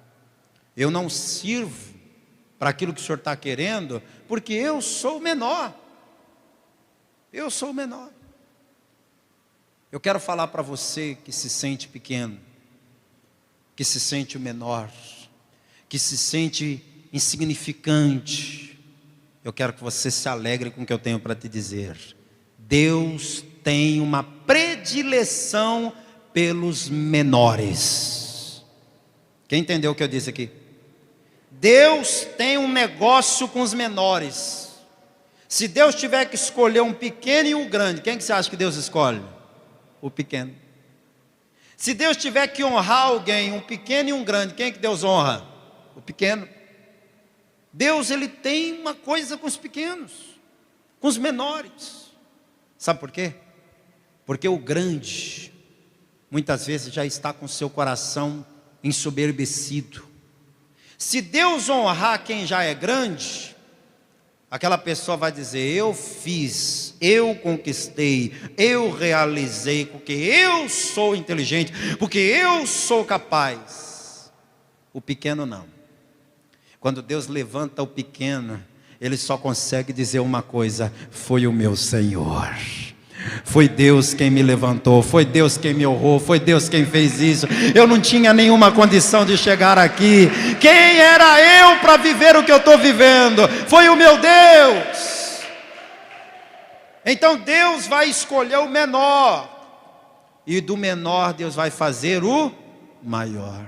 Speaker 1: Eu não sirvo para aquilo que o Senhor está querendo, porque eu sou o menor. Eu sou o menor. Eu quero falar para você que se sente pequeno, que se sente o menor, que se sente insignificante. Eu quero que você se alegre com o que eu tenho para te dizer. Deus tem uma predileção pelos menores. Quem entendeu o que eu disse aqui? Deus tem um negócio com os menores. Se Deus tiver que escolher um pequeno e um grande, quem que você acha que Deus escolhe? O pequeno. Se Deus tiver que honrar alguém, um pequeno e um grande, quem que Deus honra? O pequeno. Deus, ele tem uma coisa com os pequenos, com os menores. Sabe por quê? Porque o grande muitas vezes já está com seu coração ensoberbecido. Se Deus honrar quem já é grande, aquela pessoa vai dizer: eu fiz, eu conquistei, eu realizei, porque eu sou inteligente, porque eu sou capaz. O pequeno não. Quando Deus levanta o pequeno, ele só consegue dizer uma coisa: foi o meu Senhor. Foi Deus quem me levantou, foi Deus quem me honrou, foi Deus quem fez isso. Eu não tinha nenhuma condição de chegar aqui. Quem era eu para viver o que eu estou vivendo? Foi o meu Deus. Então Deus vai escolher o menor, e do menor Deus vai fazer o maior.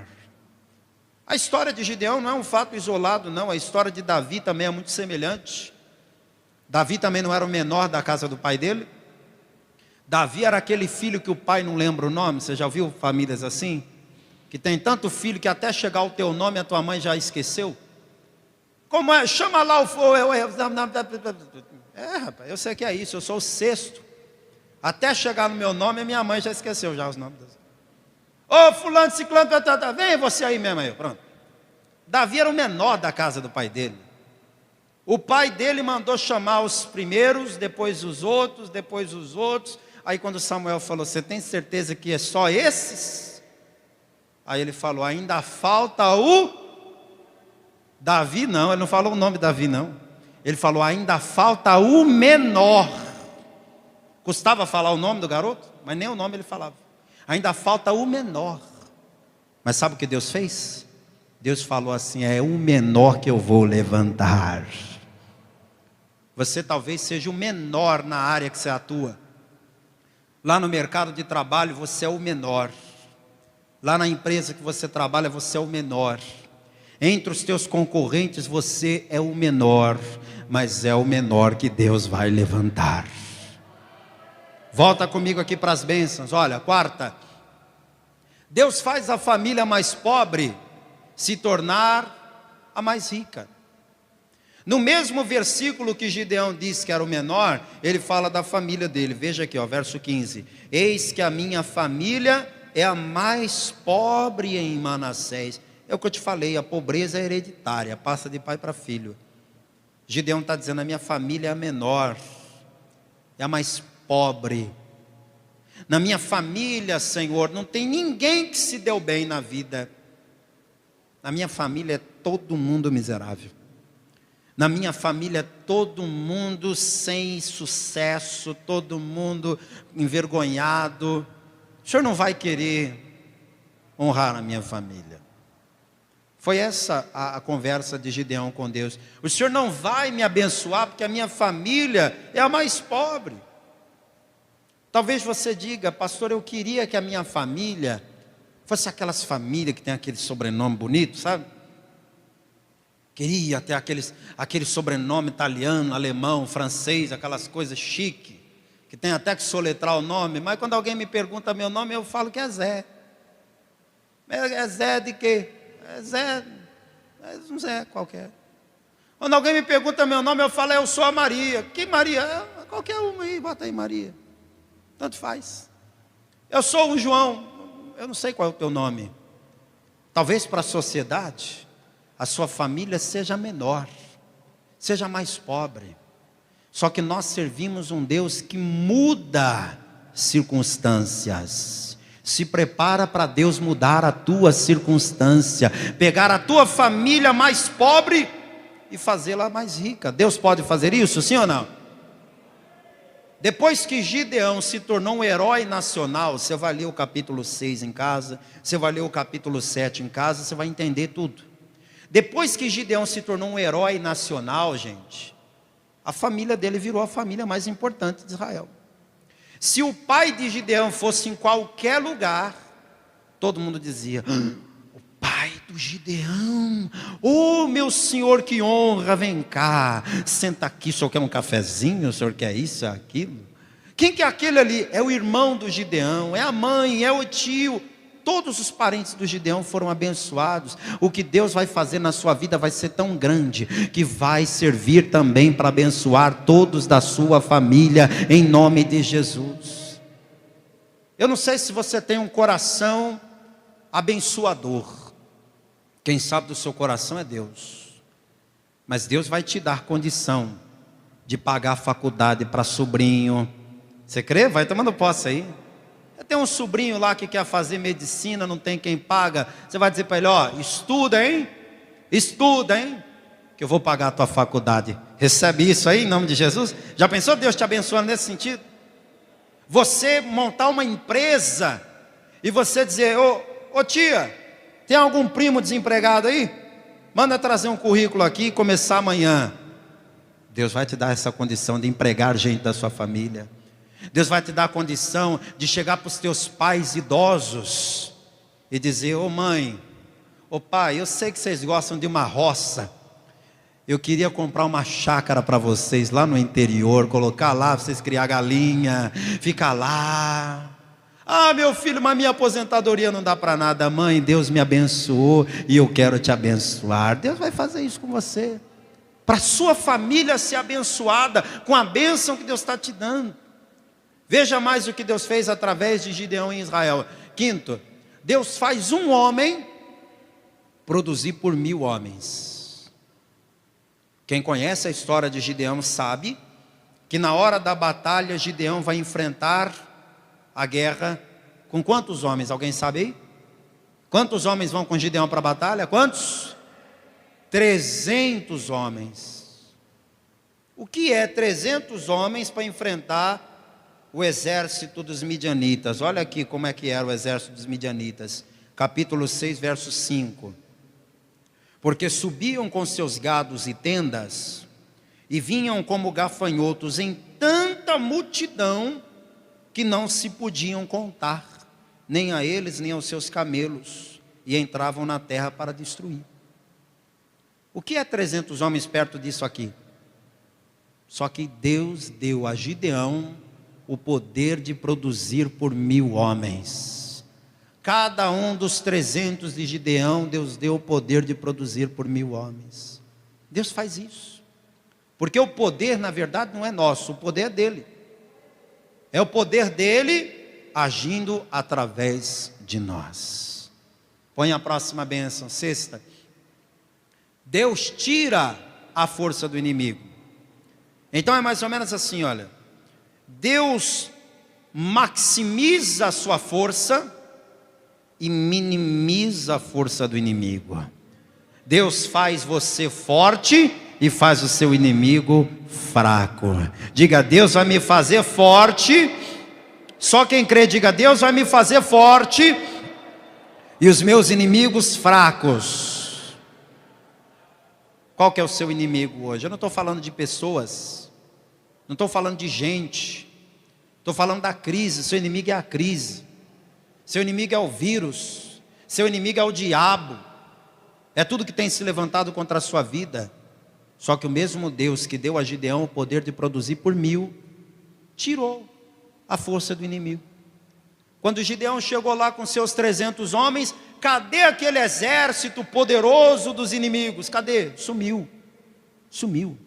Speaker 1: A história de Gideão não é um fato isolado, não. A história de Davi também é muito semelhante. Davi também não era o menor da casa do pai dele. Davi era aquele filho que o pai não lembra o nome. Você já viu famílias assim? Que tem tanto filho que até chegar o teu nome a tua mãe já esqueceu. Como é? Chama lá o... rapaz, eu sei que é isso, eu sou o sexto. Até chegar no meu nome, a minha mãe já esqueceu já os nomes. Ô fulano, ciclano, vem você aí mesmo aí, pronto. Davi era o menor da casa do pai dele. O pai dele mandou chamar os primeiros, depois os outros, depois os outros. Aí quando Samuel falou, você tem certeza que é só esses? Aí ele falou, ainda falta o Davi. Não, ele não falou o nome Davi não. Ele falou, ainda falta o menor. Custava falar o nome do garoto, mas nem o nome ele falava. Ainda falta o menor. Mas sabe o que Deus fez? Deus falou assim, é o menor que eu vou levantar. Você talvez seja o menor na área que você atua. Lá no mercado de trabalho você é o menor. Lá na empresa que você trabalha você é o menor. Entre os teus concorrentes você é o menor. Mas é o menor que Deus vai levantar. Volta comigo aqui para as bênçãos. Olha, quarta. Deus faz a família mais pobre se tornar a mais rica. No mesmo versículo que Gideão disse que era o menor, ele fala da família dele. Veja aqui, ó, verso 15. Eis que a minha família é a mais pobre em Manassés. É o que eu te falei, a pobreza é hereditária, passa de pai para filho. Gideão está dizendo, a minha família é a menor, é a mais pobre. Na minha família, Senhor, não tem ninguém que se deu bem na vida. Na minha família é todo mundo miserável. Na minha família, todo mundo sem sucesso, todo mundo envergonhado. O Senhor não vai querer honrar a minha família. Foi essa a conversa de Gideão com Deus. O Senhor não vai me abençoar porque a minha família é a mais pobre. Talvez você diga, pastor, eu queria que a minha família fosse aquelas famílias que tem aquele sobrenome bonito, sabe? Queria ter aquele sobrenome italiano, alemão, francês, aquelas coisas chique, que tem até que soletrar o nome, mas quando alguém me pergunta meu nome, eu falo que é Zé. É Zé de quê? É Zé, é um Zé qualquer. Quando alguém me pergunta meu nome, eu falo, eu sou a Maria. Que Maria? Qualquer uma aí, bota aí Maria. Tanto faz. Eu sou o João, eu não sei qual é o teu nome. Talvez para a sociedade, a sua família seja menor, seja mais pobre. Só que nós servimos um Deus que muda circunstâncias. Se prepara para Deus mudar a tua circunstância, pegar a tua família mais pobre e fazê-la mais rica. Deus pode fazer isso, sim ou não? Depois que Gideão se tornou um herói nacional, você vai ler o capítulo 6 em casa, você vai ler o capítulo 7 em casa, você vai entender tudo. Depois que Gideão se tornou um herói nacional, gente, a família dele virou a família mais importante de Israel. Se o pai de Gideão fosse em qualquer lugar, todo mundo dizia, o pai do Gideão, oh meu senhor, que honra, vem cá, senta aqui, o senhor quer um cafezinho, o senhor quer isso, aquilo? Quem que é aquele ali? É o irmão do Gideão, é a mãe, é o tio. Todos os parentes do Gideão foram abençoados. O que Deus vai fazer na sua vida vai ser tão grande, que vai servir também para abençoar todos da sua família, em nome de Jesus. Eu não sei se você tem um coração abençoador. Quem sabe do seu coração é Deus. Mas Deus vai te dar condição de pagar a faculdade para sobrinho. Você crê? Vai tomando posse aí. Tem um sobrinho lá que quer fazer medicina, não tem quem paga. Você vai dizer para ele, ó, estuda, hein? Estuda, hein? Que eu vou pagar a tua faculdade. Recebe isso aí em nome de Jesus? Já pensou Deus te abençoando nesse sentido? Você montar uma empresa e você dizer, ô tia, tem algum primo desempregado aí? Manda trazer um currículo aqui e começar amanhã. Deus vai te dar essa condição de empregar gente da sua família. Deus vai te dar a condição de chegar para os teus pais idosos e dizer, ô mãe, ô pai, eu sei que vocês gostam de uma roça, Eu queria comprar uma chácara para vocês lá no interior, colocar lá, vocês criar galinha, ficar lá. Ah, meu filho, mas minha aposentadoria não dá para nada. Mãe, Deus me abençoou e eu quero te abençoar. Deus vai fazer isso com você, para sua família ser abençoada com a bênção que Deus está te dando. Veja mais o que Deus fez através de Gideão em Israel. Quinto, Deus faz um homem produzir por 1000 homens. Quem conhece a história de Gideão sabe que na hora da batalha Gideão vai enfrentar a guerra com quantos homens? Alguém sabe aí? Quantos homens vão com Gideão para a batalha? Quantos? 300 homens. O que é 300 homens para enfrentar o exército dos midianitas? Olha aqui como é que era o exército dos midianitas. Capítulo 6, verso 5. Porque subiam com seus gados e tendas, e vinham como gafanhotos em tanta multidão, que não se podiam contar, nem a eles, nem aos seus camelos, e entravam na terra para destruir. O que é 300 homens perto disso aqui? Só que Deus deu a Gideão o poder de produzir por 1000 homens. Cada um dos 300 de Gideão, Deus deu o poder de produzir por 1000 homens. Deus faz isso, porque o poder na verdade não é nosso, o poder é dele. É o poder dele agindo através de nós. Põe a próxima bênção, sexta. Deus tira a força do inimigo. Então é mais ou menos assim, olha. Deus maximiza a sua força e minimiza a força do inimigo. Deus faz você forte e faz o seu inimigo fraco. Diga, Deus vai me fazer forte. Só quem crê, diga, Deus vai me fazer forte e os meus inimigos fracos. Qual que é o seu inimigo hoje? Eu não estou falando de pessoas, não estou falando de gente, estou falando da crise. Seu inimigo é a crise, seu inimigo é o vírus, seu inimigo é o diabo, é tudo que tem se levantado contra a sua vida. Só que o mesmo Deus que deu a Gideão o poder de produzir por 1000, tirou a força do inimigo. Quando Gideão chegou lá com seus 300 homens, cadê aquele exército poderoso dos inimigos? Cadê? Sumiu. Sumiu.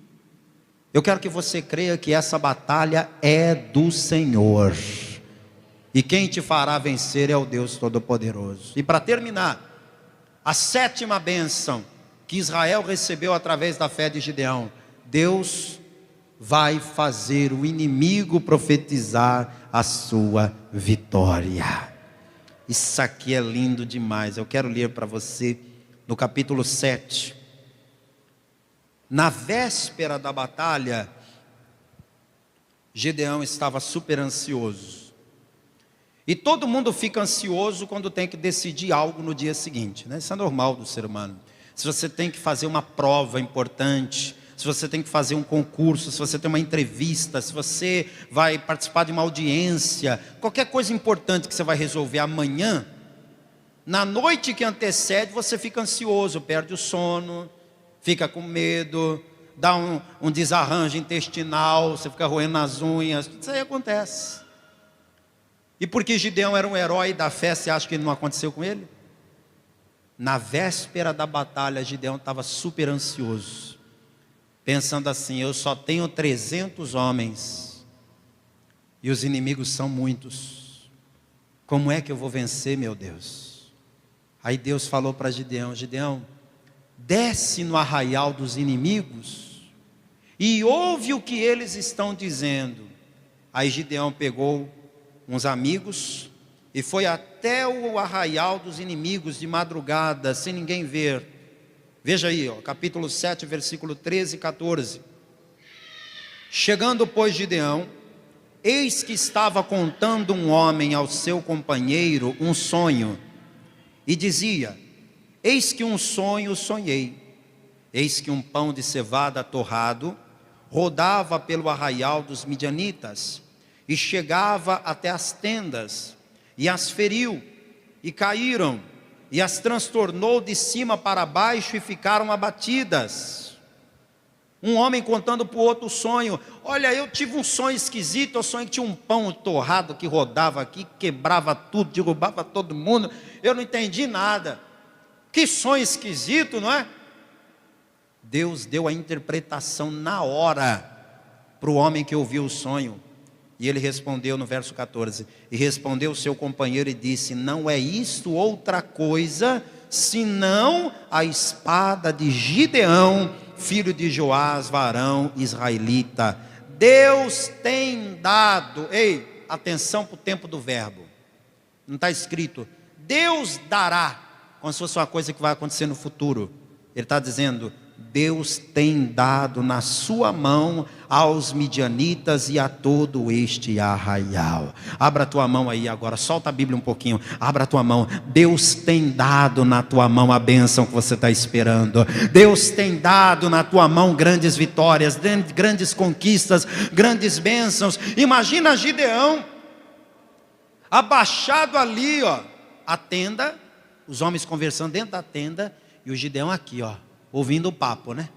Speaker 1: Eu quero que você creia que essa batalha é do Senhor. E quem te fará vencer é o Deus Todo-Poderoso. E para terminar, a sétima bênção que Israel recebeu através da fé de Gideão: Deus vai fazer o inimigo profetizar a sua vitória. Isso aqui é lindo demais. Eu quero ler para você no capítulo 7. Na véspera da batalha, Gideão estava super ansioso. E todo mundo fica ansioso quando tem que decidir algo no dia seguinte, né? Isso é normal do ser humano. Se você tem que fazer uma prova importante, se você tem que fazer um concurso, se você tem uma entrevista, se você vai participar de uma audiência, qualquer coisa importante que você vai resolver amanhã, na noite que antecede você fica ansioso, perde o sono, fica com medo, dá um desarranjo intestinal, você fica roendo as unhas, tudo isso aí acontece. E porque Gideão era um herói da fé, você acha que não aconteceu com ele? Na véspera da batalha, Gideão estava super ansioso, pensando assim: eu só tenho 300 homens, e os inimigos são muitos, como é que eu vou vencer, meu Deus? Aí Deus falou para Gideão: Gideão, desce no arraial dos inimigos, e ouve o que eles estão dizendo. Aí Gideão pegou uns amigos, e foi até o arraial dos inimigos de madrugada, sem ninguém ver. Veja aí, capítulo 7, versículo 13 e 14. Chegando, pois, Gideão, eis que estava contando um homem ao seu companheiro um sonho, e dizia: eis que um sonho sonhei, eis que um pão de cevada torrado rodava pelo arraial dos midianitas, e chegava até as tendas, e as feriu, e caíram, e as transtornou de cima para baixo, e ficaram abatidas. Um homem contando para o outro o sonho. Olha, eu tive um sonho esquisito. Eu sonhei que tinha um pão torrado que rodava aqui, quebrava tudo, derrubava todo mundo. Eu não entendi nada. Que sonho esquisito, não é? Deus deu a interpretação na hora para o homem que ouviu o sonho. E ele respondeu no verso 14. E respondeu o seu companheiro e disse: não é isto outra coisa, senão a espada de Gideão, filho de Joás, varão israelita. Deus tem dado, ei, atenção para o tempo do verbo. Não está escrito, Deus dará, como se fosse uma coisa que vai acontecer no futuro. Ele está dizendo, Deus tem dado na sua mão aos midianitas e a todo este arraial. Abra a tua mão aí agora, solta a Bíblia um pouquinho, abra a tua mão. Deus tem dado na tua mão a bênção que você está esperando. Deus tem dado na tua mão grandes vitórias, grandes conquistas, grandes bênçãos. Imagina Gideão, abaixado ali, ó, a tenda, os homens conversando dentro da tenda, e o Gideão aqui, ó, ouvindo o papo, né?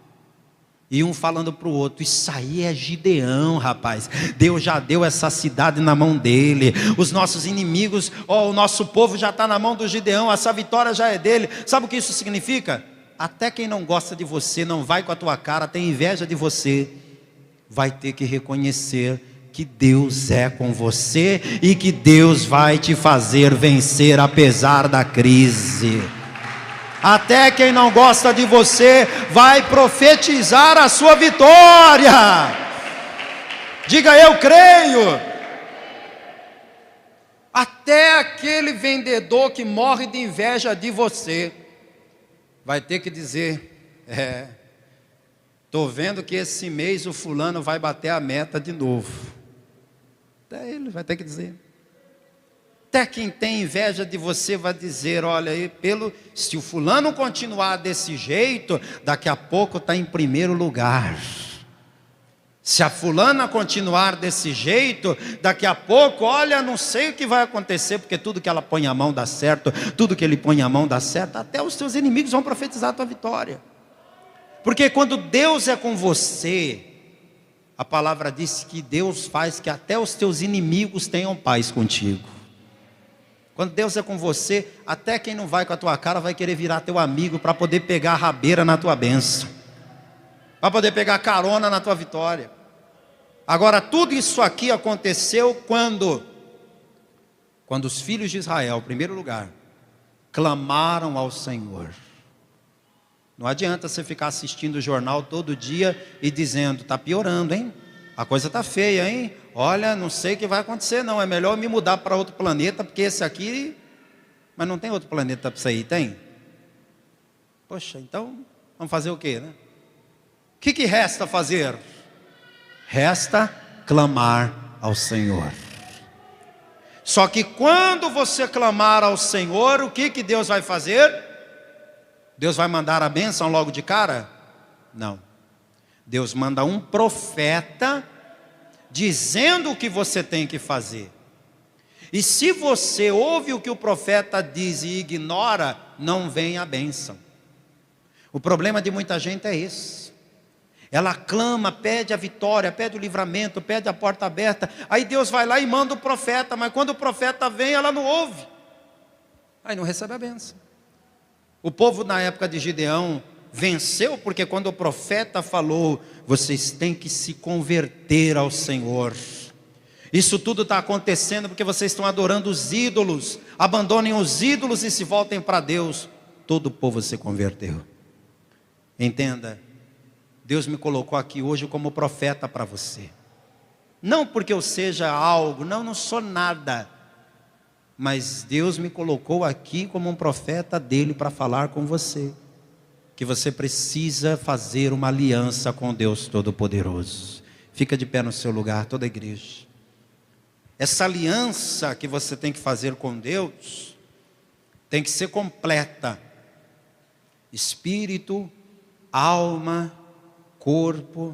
Speaker 1: E um falando para o outro, isso aí é Gideão, rapaz. Deus já deu essa cidade na mão dele. Os nossos inimigos, ó, o nosso povo já está na mão do Gideão. Essa vitória já é dele. Sabe o que isso significa? Até quem não gosta de você, não vai com a tua cara, tem inveja de você, vai ter que reconhecer que Deus é com você e que Deus vai te fazer vencer apesar da crise. Até quem não gosta de você vai profetizar a sua vitória. Diga, eu creio. Até aquele vendedor que morre de inveja de você vai ter que dizer, estou vendo que esse mês o fulano vai bater a meta de novo. Até ele vai ter que dizer. Até quem tem inveja de você vai dizer, olha, se o fulano continuar desse jeito, daqui a pouco está em primeiro lugar. Se a fulana continuar desse jeito, daqui a pouco, olha, não sei o que vai acontecer, porque tudo que ela põe a mão dá certo, tudo que ele põe a mão dá certo, até os teus inimigos vão profetizar a tua vitória. Porque quando Deus é com você, a palavra diz que Deus faz que até os teus inimigos tenham paz contigo. Quando Deus é com você, até quem não vai com a tua cara vai querer virar teu amigo para poder pegar a rabeira na tua bênção, para poder pegar carona na tua vitória. Agora, tudo isso aqui aconteceu quando os filhos de Israel, em primeiro lugar, clamaram ao Senhor. Não adianta você ficar assistindo o jornal todo dia e dizendo, está piorando, hein? A coisa está feia, hein? Olha, não sei o que vai acontecer não, é melhor me mudar para outro planeta, porque esse aqui... Mas não tem outro planeta para você ir, tem? Poxa, então vamos fazer o quê, né? O que resta fazer? Resta clamar ao Senhor. Só que quando você clamar ao Senhor, o que Deus vai fazer? Deus vai mandar a bênção logo de cara? Não. Deus manda um profeta dizendo o que você tem que fazer. E se você ouve o que o profeta diz e ignora, não vem a bênção. O problema de muita gente é esse. Ela clama, pede a vitória, pede o livramento, pede a porta aberta. Aí Deus vai lá e manda o profeta, mas quando o profeta vem, ela não ouve. Aí não recebe a bênção. O povo na época de Gideão venceu porque quando o profeta falou, vocês têm que se converter ao Senhor. Isso tudo está acontecendo porque vocês estão adorando os ídolos. Abandonem os ídolos e se voltem para Deus. Todo o povo se converteu. Entenda, Deus me colocou aqui hoje como profeta para você. Não porque eu seja algo, não sou nada. Mas Deus me colocou aqui como um profeta dele para falar com você. Que você precisa fazer uma aliança com Deus Todo-Poderoso. Fica de pé no seu lugar, toda a igreja. Essa aliança que você tem que fazer com Deus tem que ser completa. Espírito, alma, corpo,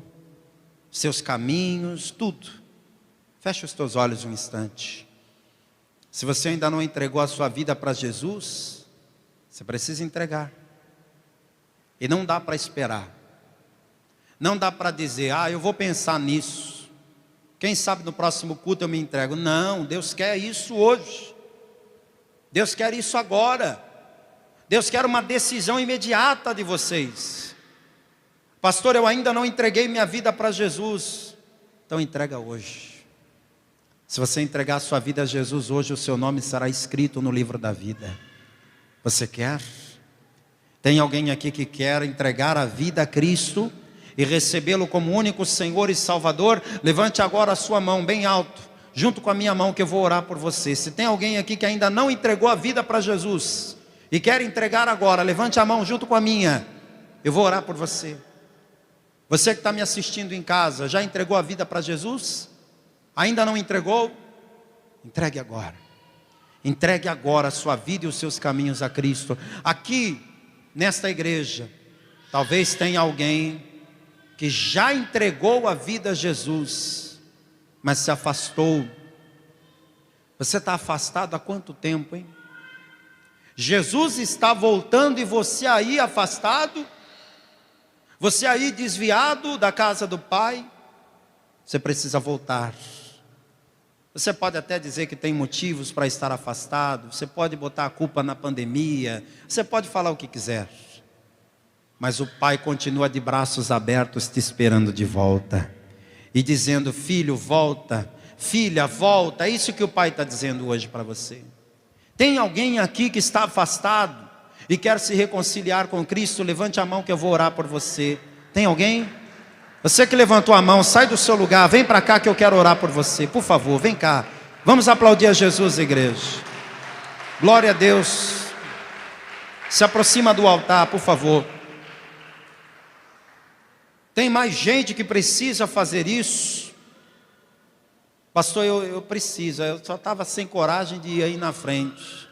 Speaker 1: seus caminhos, tudo. Feche os teus olhos um instante. Se você ainda não entregou a sua vida para Jesus, você precisa entregar. E não dá para esperar. Não dá para dizer, eu vou pensar nisso. Quem sabe no próximo culto eu me entrego. Não, Deus quer isso hoje. Deus quer isso agora. Deus quer uma decisão imediata de vocês. Pastor, eu ainda não entreguei minha vida para Jesus. Então entrega hoje. Se você entregar a sua vida a Jesus hoje, o seu nome será escrito no livro da vida. Você quer? Tem alguém aqui que quer entregar a vida a Cristo e recebê-lo como único Senhor e Salvador? Levante agora a sua mão bem alto, junto com a minha mão, que eu vou orar por você. Se tem alguém aqui que ainda não entregou a vida para Jesus e quer entregar agora, levante a mão junto com a minha. Eu vou orar por você. Você que está me assistindo em casa, já entregou a vida para Jesus? Ainda não entregou? Entregue agora. Entregue agora a sua vida e os seus caminhos a Cristo. Aqui, nesta igreja, talvez tenha alguém que já entregou a vida a Jesus, mas se afastou. Você está afastado há quanto tempo, hein? Jesus está voltando e você aí afastado? Você aí desviado da casa do Pai? Você precisa voltar. Você pode até dizer que tem motivos para estar afastado. Você pode botar a culpa na pandemia. Você pode falar o que quiser. Mas o Pai continua de braços abertos te esperando de volta. E dizendo, filho, volta. Filha, volta. É isso que o Pai está dizendo hoje para você. Tem alguém aqui que está afastado e quer se reconciliar com Cristo? Levante a mão que eu vou orar por você. Tem alguém? Você que levantou a mão, sai do seu lugar, vem para cá que eu quero orar por você. Por favor, vem cá. Vamos aplaudir a Jesus, igreja. Glória a Deus. Se aproxima do altar, por favor. Tem mais gente que precisa fazer isso. Pastor, eu preciso. Eu só estava sem coragem de ir aí na frente.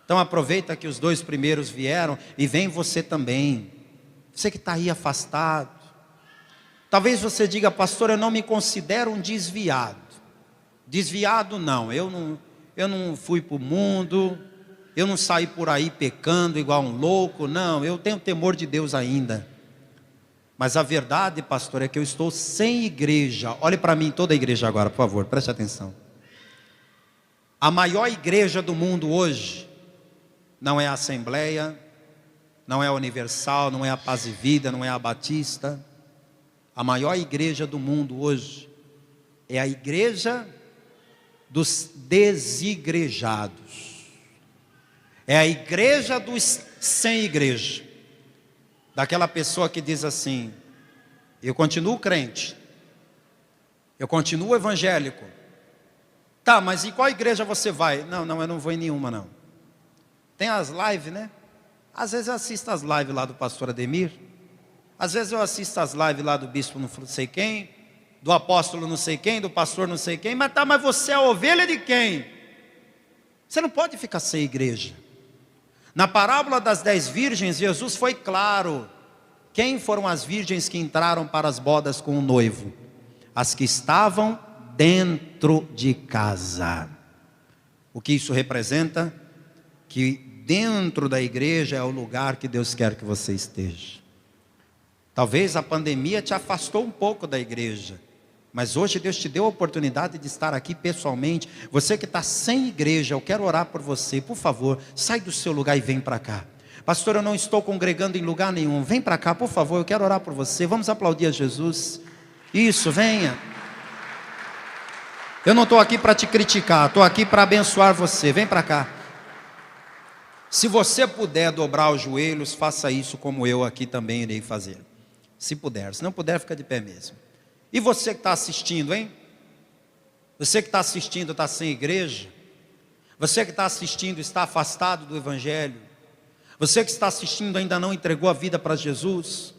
Speaker 1: Então aproveita que os 2 primeiros vieram e vem você também. Você que está aí afastado. Talvez você diga, pastor, eu não me considero um desviado. Desviado não, eu não fui para o mundo, eu não saí por aí pecando igual um louco, não, eu tenho temor de Deus ainda. Mas a verdade, pastor, é que eu estou sem igreja. Olhe para mim, toda a igreja agora, por favor, preste atenção. A maior igreja do mundo hoje não é a Assembleia, não é a Universal, não é a Paz e Vida, não é a Batista. A maior igreja do mundo hoje é a igreja dos desigrejados. É a igreja dos sem igreja. Daquela pessoa que diz assim, eu continuo crente, eu continuo evangélico. Tá, mas em qual igreja você vai? Não, eu não vou em nenhuma não. Tem as lives, né? Às vezes eu assisto as lives lá do pastor Ademir. Às vezes eu assisto as lives lá do bispo não sei quem, do apóstolo não sei quem, do pastor não sei quem. Mas você é a ovelha de quem? Você não pode ficar sem igreja. Na parábola das 10 virgens, Jesus foi claro. Quem foram as virgens que entraram para as bodas com o noivo? As que estavam dentro de casa. O que isso representa? Que dentro da igreja é o lugar que Deus quer que você esteja. Talvez a pandemia te afastou um pouco da igreja, mas hoje Deus te deu a oportunidade de estar aqui pessoalmente. Você que está sem igreja, eu quero orar por você. Por favor, sai do seu lugar e vem para cá. Pastor, eu não estou congregando em lugar nenhum. Vem para cá, por favor, eu quero orar por você. Vamos aplaudir a Jesus. Isso, venha. Eu não estou aqui para te criticar, estou aqui para abençoar você. Vem para cá. Se você puder dobrar os joelhos, faça isso como eu aqui também irei fazer. Se puder, se não puder, fica de pé mesmo. E você que está assistindo, hein? Você que está assistindo está sem igreja. Você que está assistindo está afastado do Evangelho. Você que está assistindo ainda não entregou a vida para Jesus.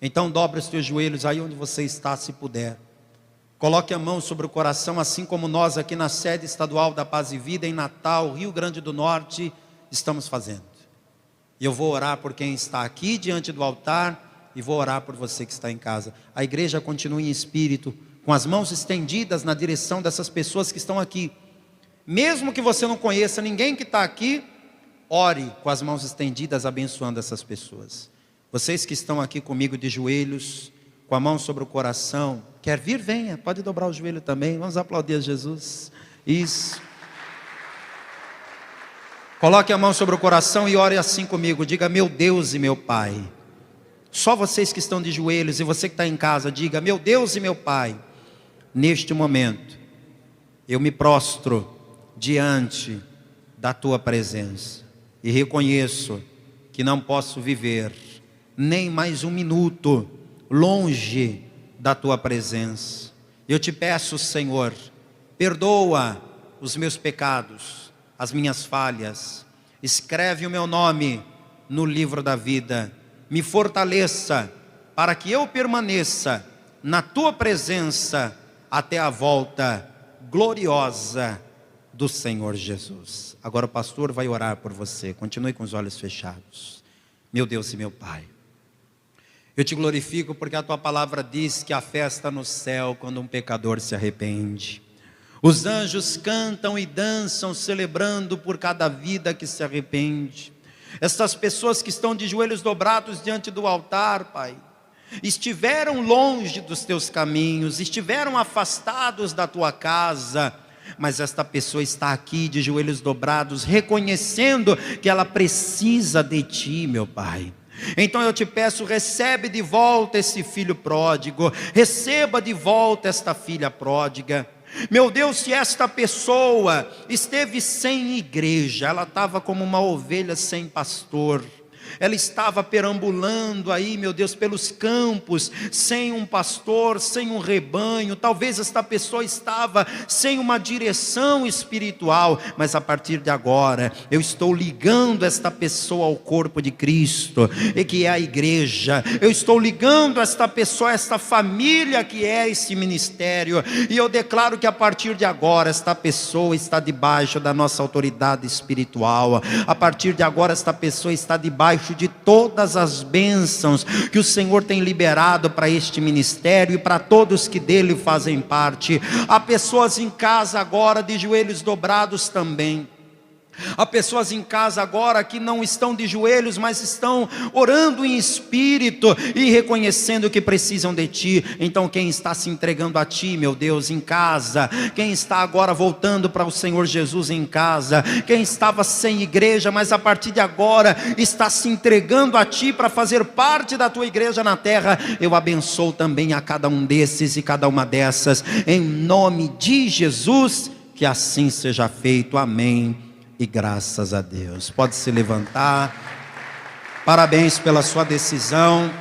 Speaker 1: Então dobre os teus joelhos aí onde você está, se puder. Coloque a mão sobre o coração, assim como nós aqui na sede estadual da Paz e Vida, em Natal, Rio Grande do Norte, estamos fazendo. E eu vou orar por quem está aqui diante do altar, e vou orar por você que está em casa. A igreja continua em espírito, com as mãos estendidas na direção dessas pessoas que estão aqui. Mesmo que você não conheça ninguém que está aqui, ore com as mãos estendidas, abençoando essas pessoas. Vocês que estão aqui comigo de joelhos, com a mão sobre o coração. Quer vir? Venha, pode dobrar o joelho também. Vamos aplaudir a Jesus. Isso. Coloque a mão sobre o coração e ore assim comigo. Diga: meu Deus e meu Pai. Só vocês que estão de joelhos e você que está em casa, diga: meu Deus e meu Pai, neste momento eu me prostro diante da Tua presença e reconheço que não posso viver nem mais um minuto longe da Tua presença. Eu te peço, Senhor, perdoa os meus pecados, as minhas falhas, escreve o meu nome no livro da vida, me fortaleça para que eu permaneça na Tua presença até a volta gloriosa do Senhor Jesus. Agora o pastor vai orar por você, continue com os olhos fechados. Meu Deus e meu Pai, eu te glorifico porque a Tua palavra diz que há festa no céu quando um pecador se arrepende. Os anjos cantam e dançam celebrando por cada vida que se arrepende. Estas pessoas que estão de joelhos dobrados diante do altar, Pai, estiveram longe dos Teus caminhos, estiveram afastados da Tua casa, mas esta pessoa está aqui de joelhos dobrados, reconhecendo que ela precisa de Ti, meu Pai. Então eu te peço, recebe de volta esse filho pródigo, receba de volta esta filha pródiga. Meu Deus, se esta pessoa esteve sem igreja, ela estava como uma ovelha sem pastor, ela estava perambulando aí, meu Deus, pelos campos, sem um pastor, sem um rebanho. Talvez esta pessoa estava sem uma direção espiritual, mas a partir de agora, eu estou ligando esta pessoa ao corpo de Cristo, e que é a igreja. Eu estou ligando esta pessoa, esta família que é esse ministério, e eu declaro que a partir de agora, esta pessoa está debaixo da nossa autoridade espiritual. A partir de agora, esta pessoa está debaixo de todas as bênçãos que o Senhor tem liberado para este ministério e para todos que dele fazem parte. Há pessoas em casa agora de joelhos dobrados também. Há pessoas em casa agora que não estão de joelhos, mas estão orando em espírito e reconhecendo que precisam de Ti. Então quem está se entregando a Ti, meu Deus, em casa, quem está agora voltando para o Senhor Jesus em casa, quem estava sem igreja, mas a partir de agora está se entregando a Ti para fazer parte da Tua igreja na terra, eu abençoo também a cada um desses e cada uma dessas, em nome de Jesus, que assim seja feito. Amém. E graças a Deus. Pode se levantar. Parabéns pela sua decisão.